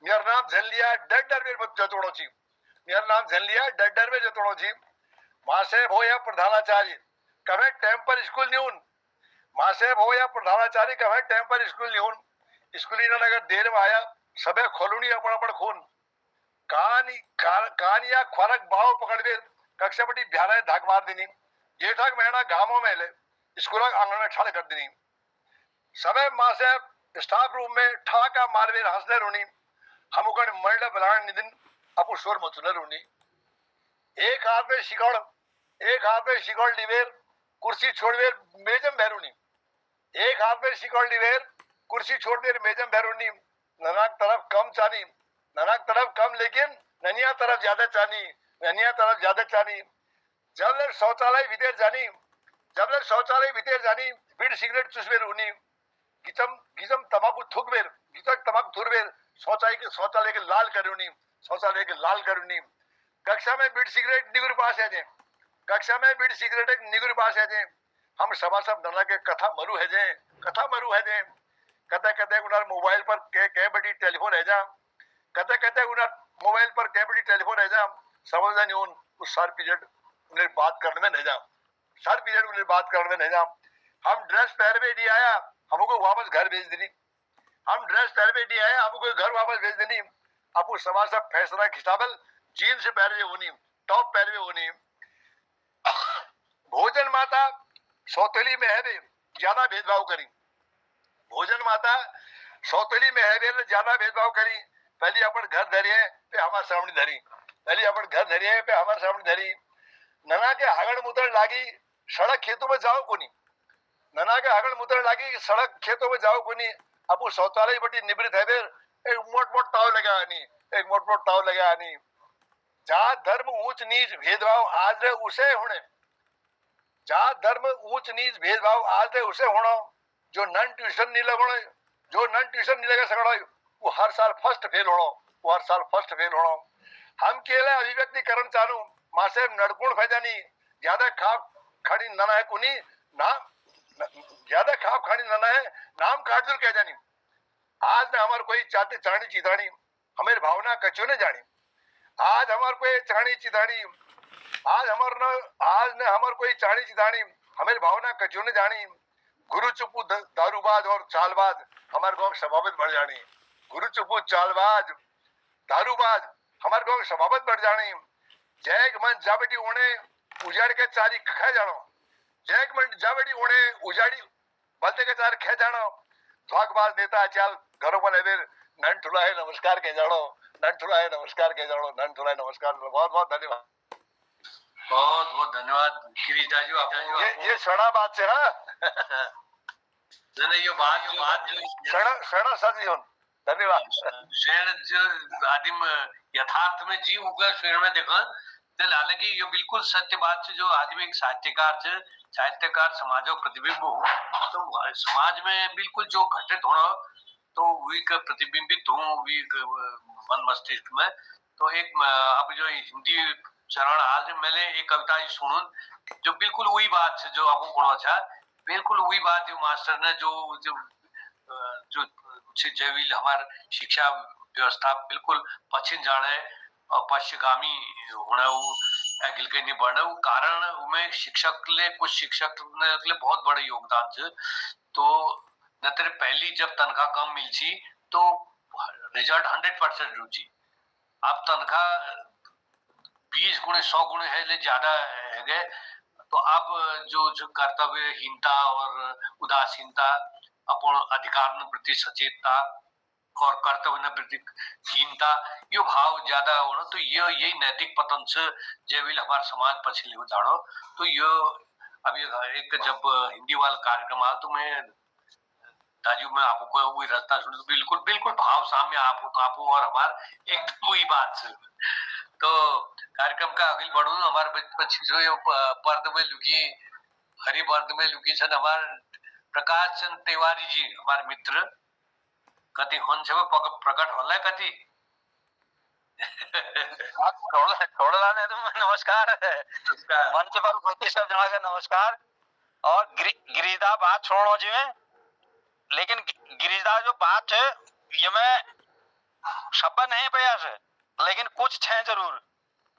मेरा नाम झन लिया डर में जतोड़ो ची मेरा नाम झन लिया डर में जतोड़ो ची। माँ से हो या प्रधानाचार्य कभी टाइम पर स्कूल नहीं उन माँ से हो या प्रधानाचार्य कभी टाइम पर स्कूल नहीं उन स्कूल अगर देर में आया सबे खोलुनी अपन खून कान या खुराक बाव पकड़वे कक्षा बटी ब्याह धाक मार देनी जेठाक महीना गांवों में ले स्कूल आंगन में ठाड़ कर देनी सबे माँ से स्टाफ रूम में ठाका मारवे हंसने रोनी हम मरड बलाण निदिन अपू शोर मचुने रोनी। एक हाथ में शिकड़ लिवेर कुर्सी छोड़वेर मेजम भैरूनी एक हाथ में शिकड़ लिवेर कुर्सी छोड़ देर मेजम भैरूनी। ननाक तरफ कम चानी ननाक तरफ कम लेकिन ननिया तरफ ज्यादा चानी जब ले शौचालय भीतर जानी बीड़ सिगरेट चुसवेर उनी गिचम तमाकू थुकवेर तमाकू थुरवेर शौचालय के लाल करूनी कक्षा में बीड़ सिगरेट निगुर पास है जे हम सभा सब नना के कथा मरु है जे कते उनार मोबाइल पर के बड़ी टेलीफोन है जा कते उनार मोबाइल पर के बड़ी टेलीफोन है जा समझ नहीं उस सर पीरियड उन्हें बात करने में नहीं जा। हम ड्रेस पहनवे नहीं आया हमको वापस घर भेज देनी आपको सभा सब फैसला खिताबल जीन्स पहनवे होनी टॉप पहनवे होनी। भोजन माता सौतेली में है ज्यादा भेदभाव करी ज्यादा भेदभाव करी पहली अपन घर धरिए पे हमारे सामने धरी नना के हगड़ मुतर लागी सड़क खेतों में जाओ कोनी अपू शौचालय बटी निवृत्त है एक मोट टाव लगा आनी जहाँ धर्म ऊंच नीच भेदभाव आज रे उसे होना जो नन ट्यूशन नहीं लगा सकड़ा वो हर साल फर्स्ट फेल होना। हम केले अभिव्यक्ति करण चालू माँ से नड़कुण फैजानी ज्यादा खाप खाड़ी नना है कुनी नाम काटदुल कह जानी आज ने हमारे कोई चाहते चाणी चितानी हमें भावना कचो ने जानी आज हमारे कोई चाणी चितानी आज ने हमारे कोई चाणी चितानी हमें भावना कचो ने जानी। गुरु चुपू दारूबाज और चालबाज हमारे गांव सभापत बढ़ जानी हमारे गांव सभापत बढ़ जानी। जैक मन जाबटी ओने उजाड़ के चारी खा जानो बलते के चार खे जानो भागबाज नेता चाल घरों पर लेवे नन ठुला है नमस्कार के जानो बहुत बहुत धन्यवाद गिरीश दाजू आप ये सड़ा बात से हाँ नहीं ये बात जो शरण सदियों धन्यवाद शेर जो आदिम यथार्थ में जी उगा शेर में देखो तो हालांकि ये बिल्कुल सत्य बात है जो आदमी एक साहित्यकार समाजो प्रतिबिंब हो तो समाज में बिल्कुल जो घटित होना तो वही का प्रतिबिंबित हूँ वही मन मस्तिष्क में तो एक अब जो हिंदी चरण आज मैंने एक कविता सुनूं जो बिल्कुल वही बात है जो आपको कोण अच्छा बिल्कुल वही बात जो मास्टर ने जो जो जो जैविल हमार शिक्षा व्यवस्था बिल्कुल पश्चिम जाने और पश्चिगामी होना एगिल के नहीं बढ़ना कारण उमें शिक्षक ले कुछ शिक्षक ने बहुत बड़े योगदान है तो न तेरे पहली जब तनख्वाह कम मिल थी तो रिजल्ट 100% रुचि अब तनख्वाह 20 गुणे 100 गुणे है ले ज्यादा है गए तो अब जो कर्तव्यहीनता और उदासीनता अपन अधिकार प्रति सचेतता और कर्तव्य प्रति हीनता यो भाव ज्यादा होना तो ये यही नैतिक पतन से जैविल हमारे समाज पछिले हो जानो तो ये अभी एक जब हिंदी वाला कार्यक्रम आया तो मैं ताजू में आपको वही रास्ता सुन बिल्कुल बिल्कुल भाव सामने आपको और हमारे एकदम वही बात से तो कार्यक्रम का आगे बढ़ू हमारे बच्चे जो पर्द में लुकी हरी पर्द में लुकी छन हमारे प्रकाश चंद तिवारी जी हमारे मित्र कति हुन्छ प्रकट होला कति छोड़ला ने तो नमस्कार मंच पर उपस्थित सब जना का नमस्कार और गिरिजा बात छोड़ो जी में लेकिन गिरिजा जो बात है ये में शब्द नहीं प्रयास है लेकिन कुछ छह जरूर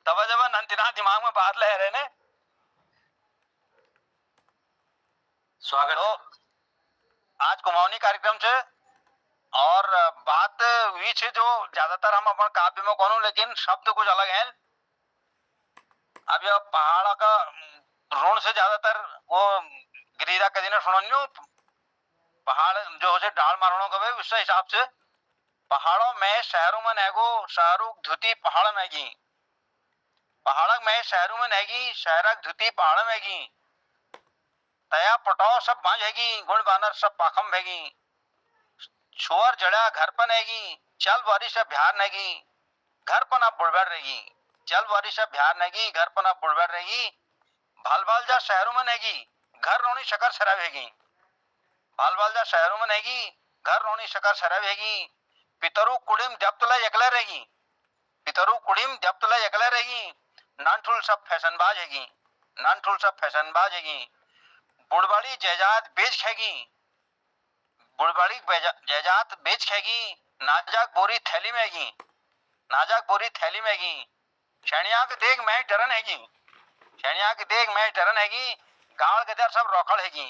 तब जब नंतिना दिमाग में बात ले रहे ने स्वागत तो आज कुमाऊनी कार्यक्रम से और बात हुई है जो ज्यादातर हम अपन काव्य में कौन लेकिन शब्द कुछ अलग हैं अब यह पहाड़ का ऋण से ज्यादातर वो गिरिजा कदी ने सुनो पहाड़ जो है डाल मारणों का उस हिसाब से पहाड़ों में शहरों में नेगो शाहरुख धुती पहाड़ में गी पहाड़ में शहरों में नेगी शहरक धुती पहाड़ में गी तया पटाओ सब बांझ हैगी गुण बानर सब पाखम हैगी छोर जड़ा घर पर नेगी चल बारिश से बिहार नेगी घर पर ना बुड़बड़ रहेगी चल बारिश से बिहार नेगी घर पर ना बुड़बड़ रहेगी भाल भाल जा शहरों में नेगी घर रोनी शकर शराब हैगी भाल भाल जा शहरों में नेगी घर रोनी शकर शराब हैगी पितरु कुड़िम जब्तला एकला रहेगी पितरु कुड़िम जब्तला एकला रहेगी नानठुल सब फैशनबाज हैगी नानठुल सब फैशनबाज हैगी बुड़बाड़ी जायदाद बेच खेगी बुड़बाड़ी जायदाद बेच खेगी नाजाक बोरी थैली में हैगी नाजाक बोरी थैली में हैगी शनिया के देख मैं डरन हैगी शनिया के देख मैं डरन हैगी गाड़ गदर सब रोखड़ हैगी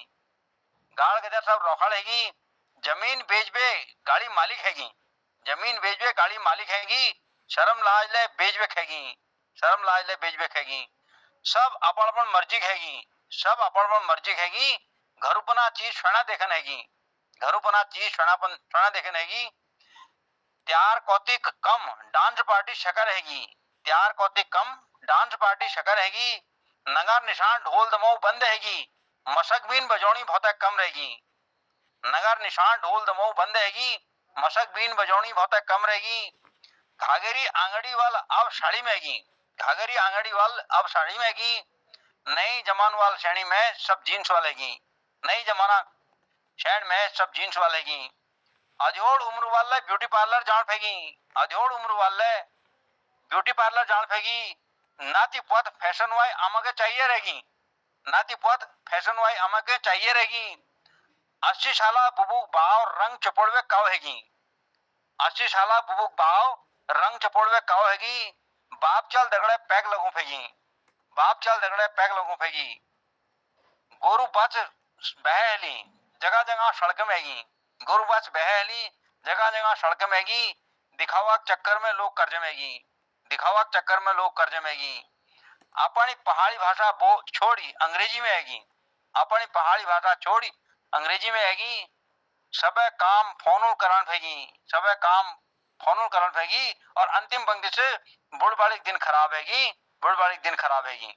गाड़ गदर सब रोखड़ हैगी जमीन बेच बे गाड़ी मालिक हैगी जमीन बेच बे गाड़ी मालिक हैगी शर्म लाज ले बेच बे खेगी शर्म लाज ले बेच बे खेगी सब अपन अपन मर्जी हैगी सब अपन अपन मर्जी हैगी घर पना चीज फेना देखन हैगी घर पना चीज फेना देखन हैगी त्यार कौतिक कम डांस पार्टी शकर हैगी त्यार कौतिक कम डांस पार्टी शकर हैगी नगर निशान ढोल दमो बंद हैगी मशक बीन बजौनी बहुत कम रहेगी नगर निशान ढोल दमो बंद हैगी मशक बीन बजौनी बहुत कम रहेगी घाघरी आंगड़ी वाल अब साड़ी में हैगी घाघरी आंगड़ी वाल अब साड़ी में हैगी नई जमान वाल श्रेणी में सब जीन्स वालेगी नई जमाना शहर में सब जीन्स वालेगी अधोड़ उम्र वाले ब्यूटी पार्लर जान फेगी अधोड़ उम्र वाले ब्यूटी पार्लर जान फेगी नाती पथ फैशन वाई आमके चाहिए रहेगी नाती पथ फैशन वाई आमके चाहिए रहेगी 80 साला बुबुक बाव रंग चपोड़वे काव हैगी 80 साला बुबुक बाव रंग चपोड़वे काव हैगी बाप चल दगड़े पैक लगू फेगी बाप चल दगड़े पैक लगू फेगी गोरु बच बहली जगह जगह सड़क में हैगी गोरु बच बहली जगह जगह सड़क में हैगी दिखावा चक्कर में लोग कर्ज में हैगी दिखावा चक्कर में लोग कर्ज में हैगी अपनी पहाड़ी भाषा वो छोड़ी अंग्रेजी में हैगी अपनी पहाड़ी भाषा छोड़ी अंग्रेजी में हैगी सब काम फोन करान फेगी सब काम फोन करान फेगी और अंतिम पंक्ति से बुढ़बाड़ी दिन खराब हैगी बुढ़बाड़ी दिन खराब हैगी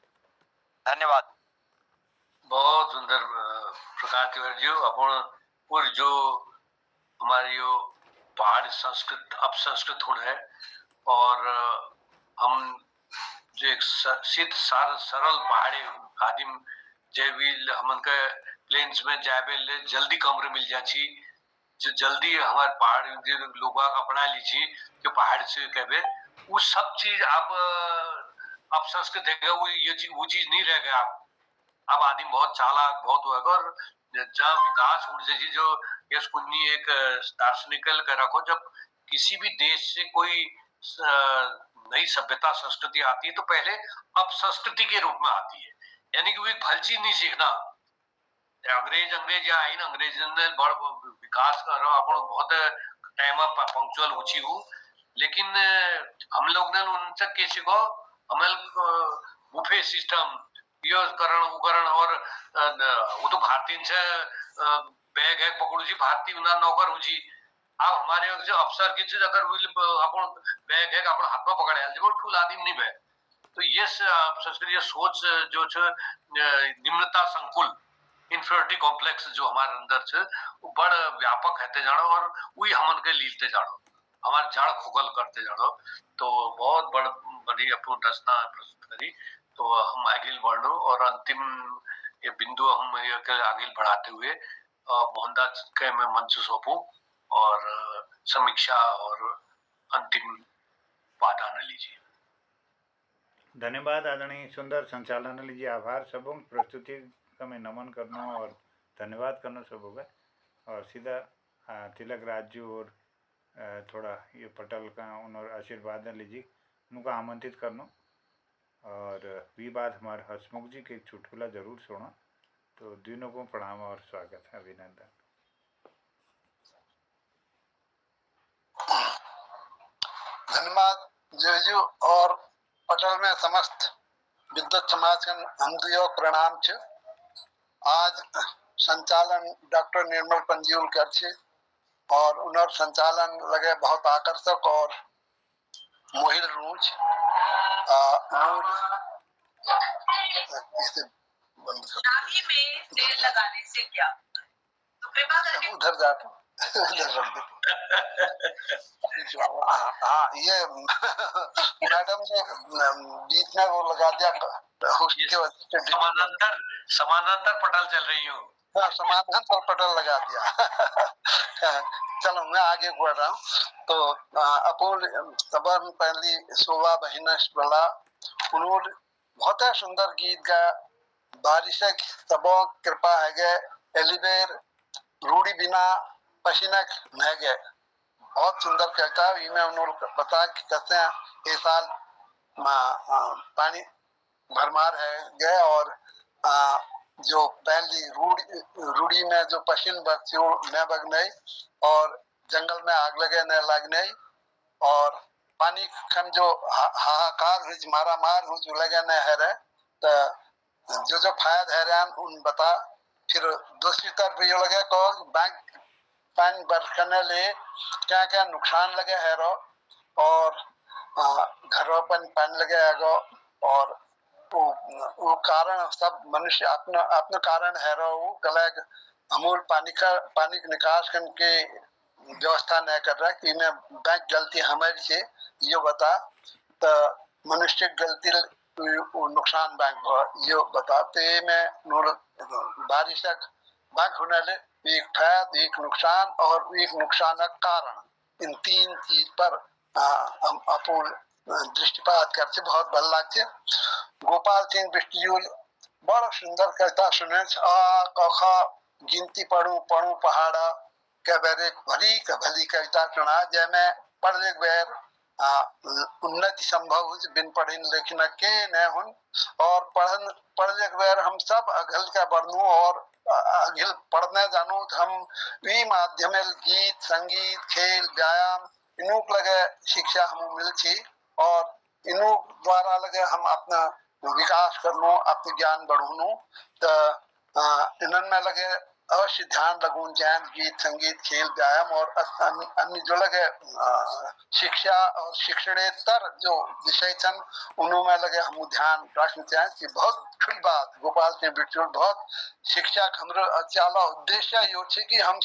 धन्यवाद बहुत सुंदर प्रकाश तिवारी जी अपन और जो हमारी जो पहाड़ संस्कृत अपसंस्कृत होना है और हम जो एक सिद्ध सरल पहाड़ी आदिम जैविल हमन के प्लेन्स में जाबे ले जल्दी कमरे मिल जाची जो जल्दी हमारे पहाड़ लोग अपना लीजिए जो पहाड़ से कहबे वो सब चीज अब संस्कृत है वो चीज नहीं रह गया अब आदमी बहुत चालाक बहुत होगा और जब विकास हो जैसी जो ये कुन्नी एक दार्शनिक का रखो जब किसी भी देश से कोई नई सभ्यता संस्कृति आती है तो पहले अपसंस्कृति के रूप में आती है यानी कि वो एक भल चीज नहीं सीखना अंग्रेज या आइन अंग्रेज ने बड़ विकास कर अपन बहुत टाइम पंक्चुअल ऊंची हूँ लेकिन हम लोग ने उनसे के सीखो हमें बुफे सिस्टम यो करण उपकरण और वो तो भारतीय से बैग है पकड़ू जी भारतीय उना नौकर हूँ जी अब हमारे जो अफसर की चीज अगर अपन बैग है अपन हाथ में पकड़े वो ठूल आदमी नहीं बैग तो ये संस्कृति सोच जो निम्नता संकुल इंफीरियरिटी कॉम्प्लेक्स जो हमारे अंदर से वो बड़ व्यापक रहते जानो और वही हमन के लीलते जानो हमारे जड़ खुगल करते जानो तो बहुत बड़ी अपन रचना प्रस्तुत करी तो हम आगे बढ़ो और अंतिम ये बिंदु हम आगे बढ़ाते हुए मोहनदास के मैं मंच सौंपू और समीक्षा और अंतिम वादा लीजिए। धन्यवाद आदरणीय सुंदर संचालन लीजिए आभार सबों प्रस्तुति का मैं नमन करना और धन्यवाद करना सब होगा और सीधा तिलक राजू और थोड़ा ये पटल का उन्होंने आशीर्वाद लीजिए उनको आमंत्रित करना और भी बात हमारे हसमुख जी के चुटकुला जरूर सुना तो दोनों को प्रणाम और स्वागत है अभिनंदन। धन्यवाद जीजू और पटल में समस्त विद्वत समाज का हमदियो प्रणाम छे। आज संचालन डॉक्टर निर्मल पंजीउल कर छे और उनर संचालन लगे बहुत आकर्षक और मोहिल रूच इसे शादी में तेल लगाने से क्या तो कृपा करके उधर जाके उधर रख दो। हाँ ये मैडम ने बीच में वो लगा दिया समानांतर पटल चल रही हूँ। हाँ समानांतर पटल लगा दिया। चलो मैं आगे बढ़ रहा हूँ तो अपूल तबन पहली शोभा बहिना बला उन्होंने बहुत सुंदर गीत गाया बारिश सबो कृपा है गए एलिवेर रूढ़ी बिना पसीना न गए बहुत सुंदर कहता है मैं उन्होंने बता कि कैसे ये साल पानी भरमार है गए और जो पहली रूढ़ी में जो पसीन बच्चों न बगने और जंगल में आग लगे न लगने और पानी खन जो हाहाकार हुई मारा मार हुई जो लगे न है रहे तो जो फायद है रहे उन बता फिर दूसरी तरफ ये लगे को बैंक पानी बरसने ले क्या क्या नुकसान लगे है रो और घरों पर पानी लगे है और वो कारण सब मनुष्य अपना अपना कारण है रो वो गला अमूल पानी की निकास करके व्यवस्था नहीं कर रहा कि मैं बैंक गलती हमारी से ये बता तो मनुष्य गलती नुकसान बैंक ये बताते मैं बारिश बैंक होने ले एक फायद एक नुकसान और एक नुकसान का कारण इन तीन चीज पर हम अपन दृष्टिपात करते बहुत भल लगते। गोपाल सिंह बिस्टियूल बड़ा सुंदर कहता सुने कखा गिनती पढ़ू पहाड़ा के बेरे भरी का भली कहता सुना जैमे पढ़ लिख बेर उन्नति संभव हो बिन पढ़ी लिखना के न हुन और पढ़ लिख बेर हम सब अघल का बढ़नू और अघिल पढ़ने जानू हम भी माध्यम गीत संगीत खेल व्यायाम इनुक लगे शिक्षा हम मिल छी और इनुक द्वारा लगे हम अपना विकास करनो अपने ज्ञान बढ़ानो तो इनन में लगे अवश्य ध्यान लगून जाए गीत संगीत खेल व्यायाम और अन्य जो लगे शिक्षा और शिक्षणेतर जो विषय छन उनमें लगे हम ध्यान रखना चाहें कि बहुत खुल बात गोपाल सिंह बिट्टू बहुत शिक्षा हमरो चाला उद्देश्य यो छे कि हम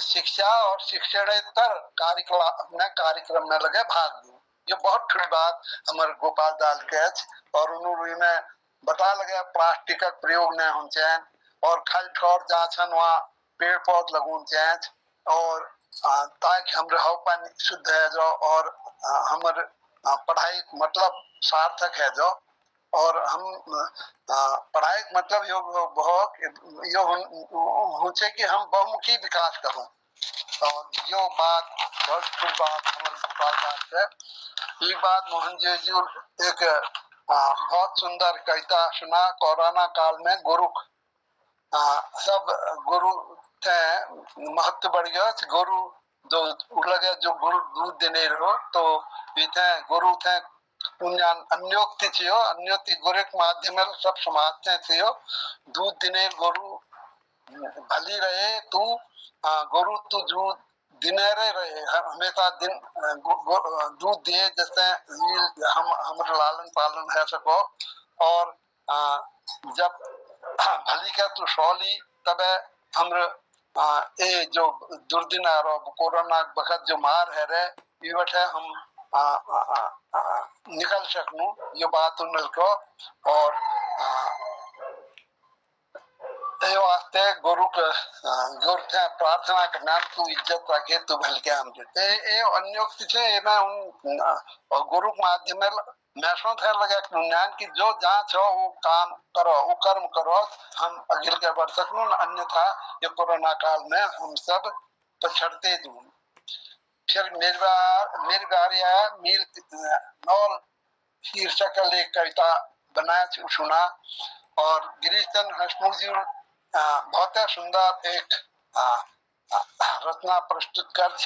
शिक्षा और शिक्षणेतर कार्यक्रम में लगे भाग लूं। ये बहुत खुल बात हमारे गोपाल दाल के और उन्होंने बता लगे प्लास्टिक का प्रयोग न होना चाहिए और खल ठोर जाछन वहाँ पेड़ पौध लगून चाहिए और ताकि हम रहो पानी शुद्ध है जो और हमारे पढ़ाई मतलब सार्थक है जो और हम पढ़ाई मतलब यो होचे कि हम बहुमुखी विकास करूं और यो बात बहुत खुल बात हमारे गोपाल दाल से। एक बात मोहन जी एक बहुत सुंदर कविता सुना कोरोना काल में गुरु सब गुरु थे महत्व बढ़ गया गुरु जो लगे जो गुरु दूध देने रहो तो इथे गुरु थे पुण्यान अन्योक्ति थियो अन्योक्ति गुरु के माध्यम से सब समाजते थियो दूध देने गुरु भली रहे तू गुरु तू दूध दिने रहे हमेशा दिन दूध दिए जैसे हमारे लालन पालन है सको और जब भली का तू सौली तब हम ये जो दुर्दिन आ रहा कोरोना वक्त जो मार है रे ये बैठे हम निकल सकूं ये बात उन को और ये वास्ते गुरु थे प्रार्थना करना तू इज्जत रखे तू भल के हम ये अन्योक्ति से मैं उन गुरु के माध्यम मैसों थे लगे ज्ञान की जो जांच हो वो काम करो वो कर्म करो हम अगिल के बढ़ सकूं अन्यथा ये कोरोना काल में हम सब पछड़ते दूं। फिर मेरी बारी आया मीर नौल शीर्षक एक कविता बनाया सुना और गिरीशन हसमुख जी बहुत सुंदर एक रचना प्रस्तुत कर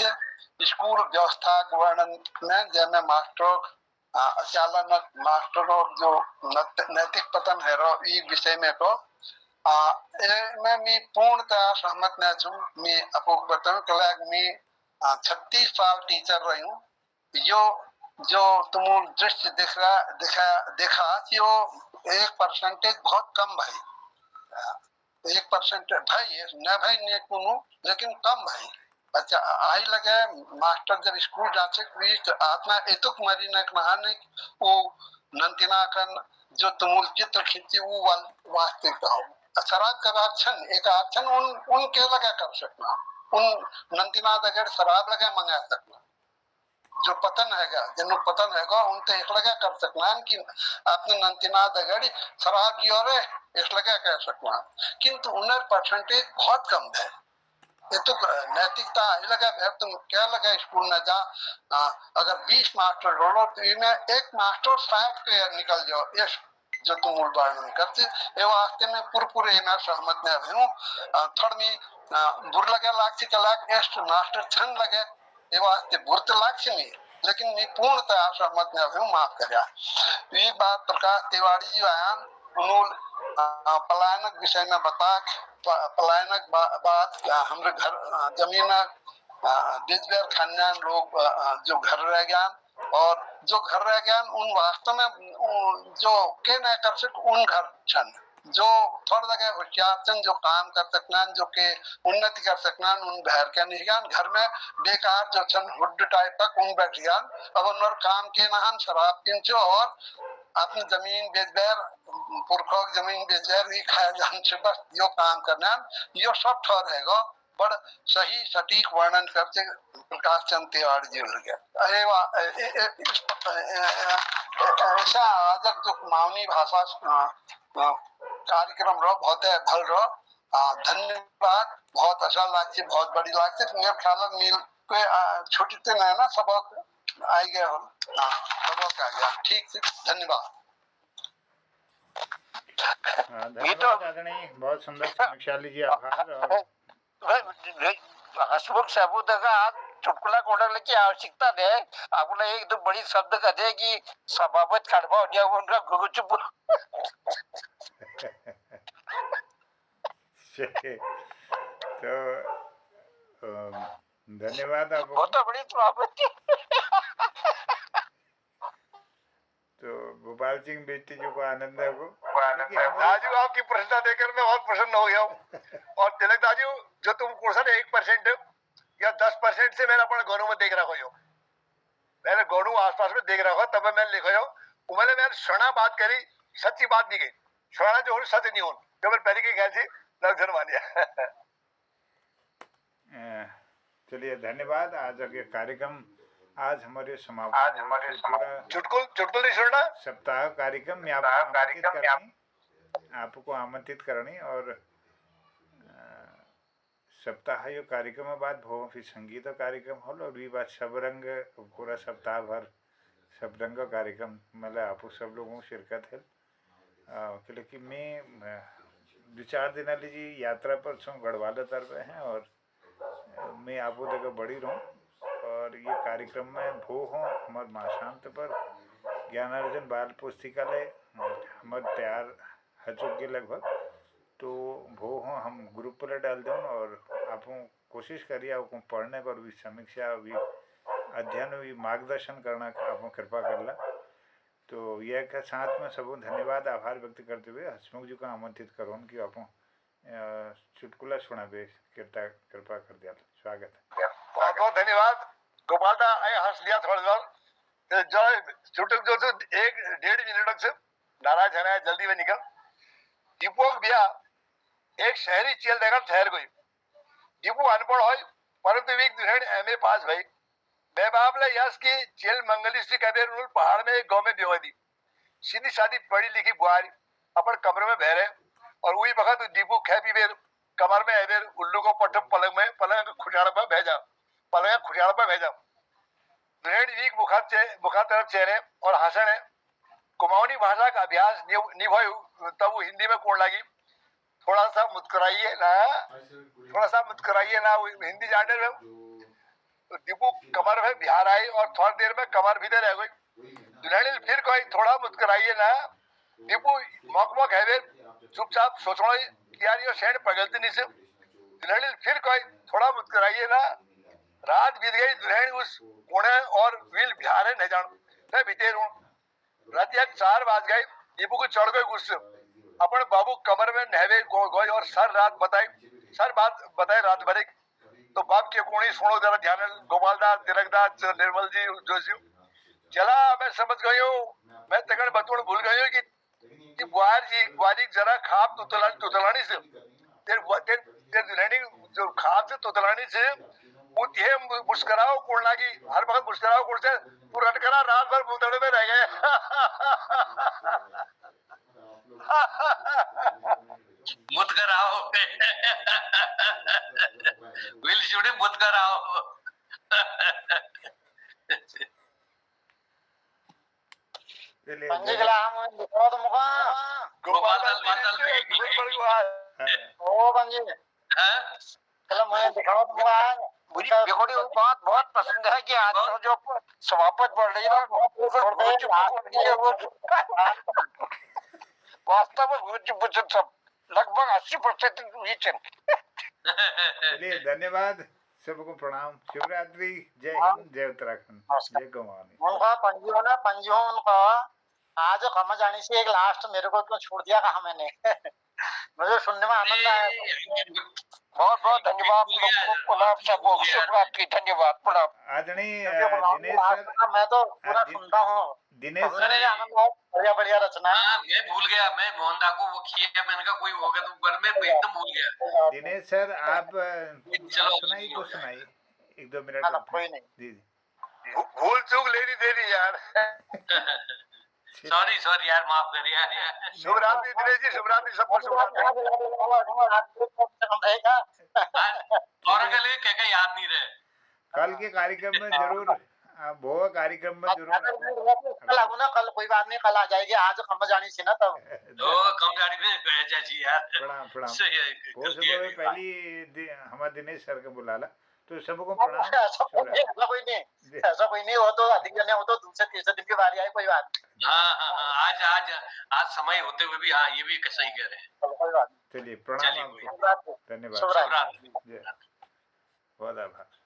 स्कूल व्यवस्था वर्णन में जैसे मास्टर अचालक मास्टरों जो नैतिक पतन है रो ई विषय में को मैं पूर्णतः सहमत न छूं मैं आपको बताऊं कल मैं 36 साल टीचर रही हूँ यो जो तुम दृश्य देखा कि वो 1% बहुत कम भाई 1% भाई न भाई ने कुनु लेकिन कम भाई अच्छा आई लगे मास्टर जब स्कूल जाते आत्मा एतुक मरी न महान वो नंतिना कन जो तुमुल चित्र खींची वो वास्तविकता हो शराब का आक्षण एक आक्षण उनके लगा कर सकना उन नंतिना दगड़ शराब लगा मंगा सकना जो पतन हैगा जिन्हों पतन हैगा उनते एक लगा कर सकना कि आपने नंतिना दगड़ी शराब की और एक लगा कर सकना किंतु 19% बहुत कम है ये तो नैतिकता लगा है तुम क्या लगा स्कूल में जा अगर 20 मास्टर रोलो तो इनमें एक मास्टर 60 पे निकल जाओ ये जो तुम वर्णन करते ये वास्ते में पूरे मैं सहमत नहीं हूँ थोड़ा में बुर लगे लागसी कलाक एस्ट मास्टर छन लगे ये वास्ते बुर तो लागसी नहीं लेकिन मैं पूर्णतः सहमत नहीं हूँ माफ करिया ये बात प्रकाश तिवारी जी आया उन्होंने पलायनक विषय में बता पलायनक बात हमारे घर जमीन बीजबेर खानदान लोग जो घर रह गया और जो घर रह गया उन वास्तव में जो के न कर सक उन घर छन जो थोड़ा लगे होशियार जो काम कर सकना जो के उन्नति कर सकना उन घर के नहीं घर में बेकार जो छन हुड टाइप तक उन बैठ गया अब उन काम के नहान शराब पीछो और अपनी जमीन बेचबेर पुरखों की जमीन बेचबेर ही खाया जान से बस यो काम करना यो सब ठहर हैगा बड़ सही सटीक वर्णन करते प्रकाश चंद तिवारी जी लगे ऐसा आजक जो मावनी भाषा कार्यक्रम रो बहुत है भल रो धन्यवाद बहुत अच्छा लागते बहुत बड़ी लागते मेरे ख्याल मिल पे छोटी तो नहीं ना सबक आई गए हो सबक आ गया ठीक है धन्यवाद धन्यवाद आदरणीय बहुत सुंदर समीक्षा लीजिए आभार हसमुख साहब आज चुटकुला कोडले की आवश्यकता दे आपला एक दो बड़ी शब्द का दे कि सभापत काढवा उनका गुगु चुप चलिए, तो धन्यवाद आपको। बहुत बड़ी प्राप्ति। तो गोपाल सिंह बेटी जी को आनंद है वो दाजू आपकी प्रश्न देकर मैं बहुत प्रसन्न हो गया हूँ। और तिलक दाजू, जो तुम क्वेश्चन 1% या 10% से मेरा पण गोनू में देख रखो हो, मैंने गोनू आसपास में देख रखा तब मैं लिखो हो। मैंने क्षणा बात करी, सच्ची बात नहीं गई, क्षणा जो हो सच नहीं हो, जो मैं पहले के ख्याल से लक्षण मानिया। चलिए धन्यवाद। आज के कार्यक्रम आज हमारे समापन चुटकुल नहीं सुनना सप्ताह कार्यक्रम में आपको आमंत्रित करनी और सप्ताह यो कार्यक्रम बाद भो फिर संगीत कार्यक्रम हल और भी बात सबरंग पूरा सप्ताह भर सबरंग कार्यक्रम मतलब आपको सब लोगों को शिरकत है। क्योंकि मैं 2-4 दिन लीजिए यात्रा पर छूँ गढ़वाल तरफ हैं और मैं आपको तक बड़ी रहूँ और ये कार्यक्रम में भो हों हमारे महाशांत पर ज्ञानार्जन बाल पुस्तकालय हमारे तैयार हो चुके लगभग, तो भो हों हम ग्रुप पर डाल दें और आप कोशिश करिए आपको पढ़ने पर भी समीक्षा भी अध्ययन भी मार्गदर्शन करना आप कृपा कर ला। तो यह के साथ में सबको धन्यवाद आभार व्यक्त करते हुए हसमुख जी को आमंत्रित करो कि आप चुटकुला सुना बे कृपा कर दिया। स्वागत है। बहुत बहुत धन्यवाद गोपाल दा, हंस दिया थोड़ा देर जो चुटक जो 1-1.5 मिनट से नाराज है जल्दी में निकल। दीपोक भैया एक शहरी चेल देकर ठहर गई। दीपू अनपढ़ हो परंतु एक दुल्हन एमए पास भाई मैं बाप ले यस की चेल मंगलिस्टी कबीर उल पहाड़ में एक गांव में बेवा दी। सीधी सादी पढ़ी लिखी बुआरी अपन कमरे में बहरे और वही वक्त दीपू खे पी बेर कमर में एबेर उल्लू को पट पलंग खुटियाड़ पर भेजा दुल्हन वीक मुखा तरफ चेहरे और हंसने कुमाऊनी भाषा का अभ्यास निभायु तब वो हिंदी में कोण लगी थोड़ा सा मुस्कुराइए ना हिंदी जानने में। तो दीपू कमर में बिहार आई और थोड़ी देर में कमर भीतर रह गई। दुल्हन फिर कोई थोड़ा मुस्कुराइए ना। दीपू मक है चुपचाप सोचना यार ये शेड पगलती नहीं से। दुल्हन फिर कोई थोड़ा मुस्कुराइए ना। रात बीत गई, दुल्हन उस कोने और व्हील बिहार है न जान मैं भीतर हूँ। रात 4 बज गई। दीपू को चढ़ गई गुस्से अपन बाबू कमर में नहवे गोई और बात बताए रात भर। तो बाप के कोणी सुनो जरा ध्यान गोपाल दास तिलकदास निर्मल जी जोशी चला मैं समझ गई हूँ। मैं तकड़ बतून भूल गई हूँ कि बुआरी जरा खाप तुतलानी से तेर दुल्हनी जो खाप से तुतलानी से वो ये मुस्कुराओ कोण लागी हर वक्त मुस्कुराओ कोण से तू रट करा रात भर मुतड़े में रह गए। मुत कराओ विल शुड मुत कराओ। पंजीकला हम दिखाओ तो मुका गोपाल ओ पंजी हां चलो मैं दिखाओ तो मुका मुझे बेकोड़ी बात बहुत पसंद है कि आज तो जो समापत पड़ रही है वास्तव में सब लगभग 80% रीचन। चलिए धन्यवाद सबको प्रणाम शिवरात्रि जय हिंद जय उत्तराखंड जय गवानी। उनका पंजी उनका आज कम जाने से एक लास्ट मेरे को क्यों छोड़ दिया कहा मैंने मुझे सुनने में आनंद आया। बहुत बहुत धन्यवाद प्रणाम सबको शिवरात्रि धन्यवाद प्रणाम। आदरणीय दिनेश सर मैं तो पूरा सुनता हूँ दिनेश सर बढ़िया रचना। मैं भूल गया मैं मोहनदा को वो किया मैंने कहा कोई होगा तो ऊपर में एकदम भूल गया। दिनेश सर आप सुनाई तो सुनाई 1-2 मिनट कोई नहीं जी भूल चूक लेनी देनी यार। सॉरी यार माफ कर यार। शुभरात्रि दिनेश जी शुभरात्रि सबको शुभरात्रि। और कल क्या याद नहीं रहे कल के कार्यक्रम में जरूर वो कार्यक्रम में जरूर कल कोई बात नहीं कल आ जाएगी आज कम जानी सी ना तब तो कम गाड़ी में चाची यार प्रणाम सही है वो सुबह पहली हमारे दिनेश सर को बुला ला तो सबको प्रणाम। ऐसा कोई नहीं वो तो अधिक जने हो तो दूसरे तीसरे दिन की बारी आई कोई बात। हाँ आज समय होते हुए भी हाँ ये भी सही कह रहे हैं। धन्यवाद। चलिए प्रणाम चलिए आपको, कोई धन्यवाद, शुभ रात्रि। शुभ रात्रि। जय, बहुत आभार।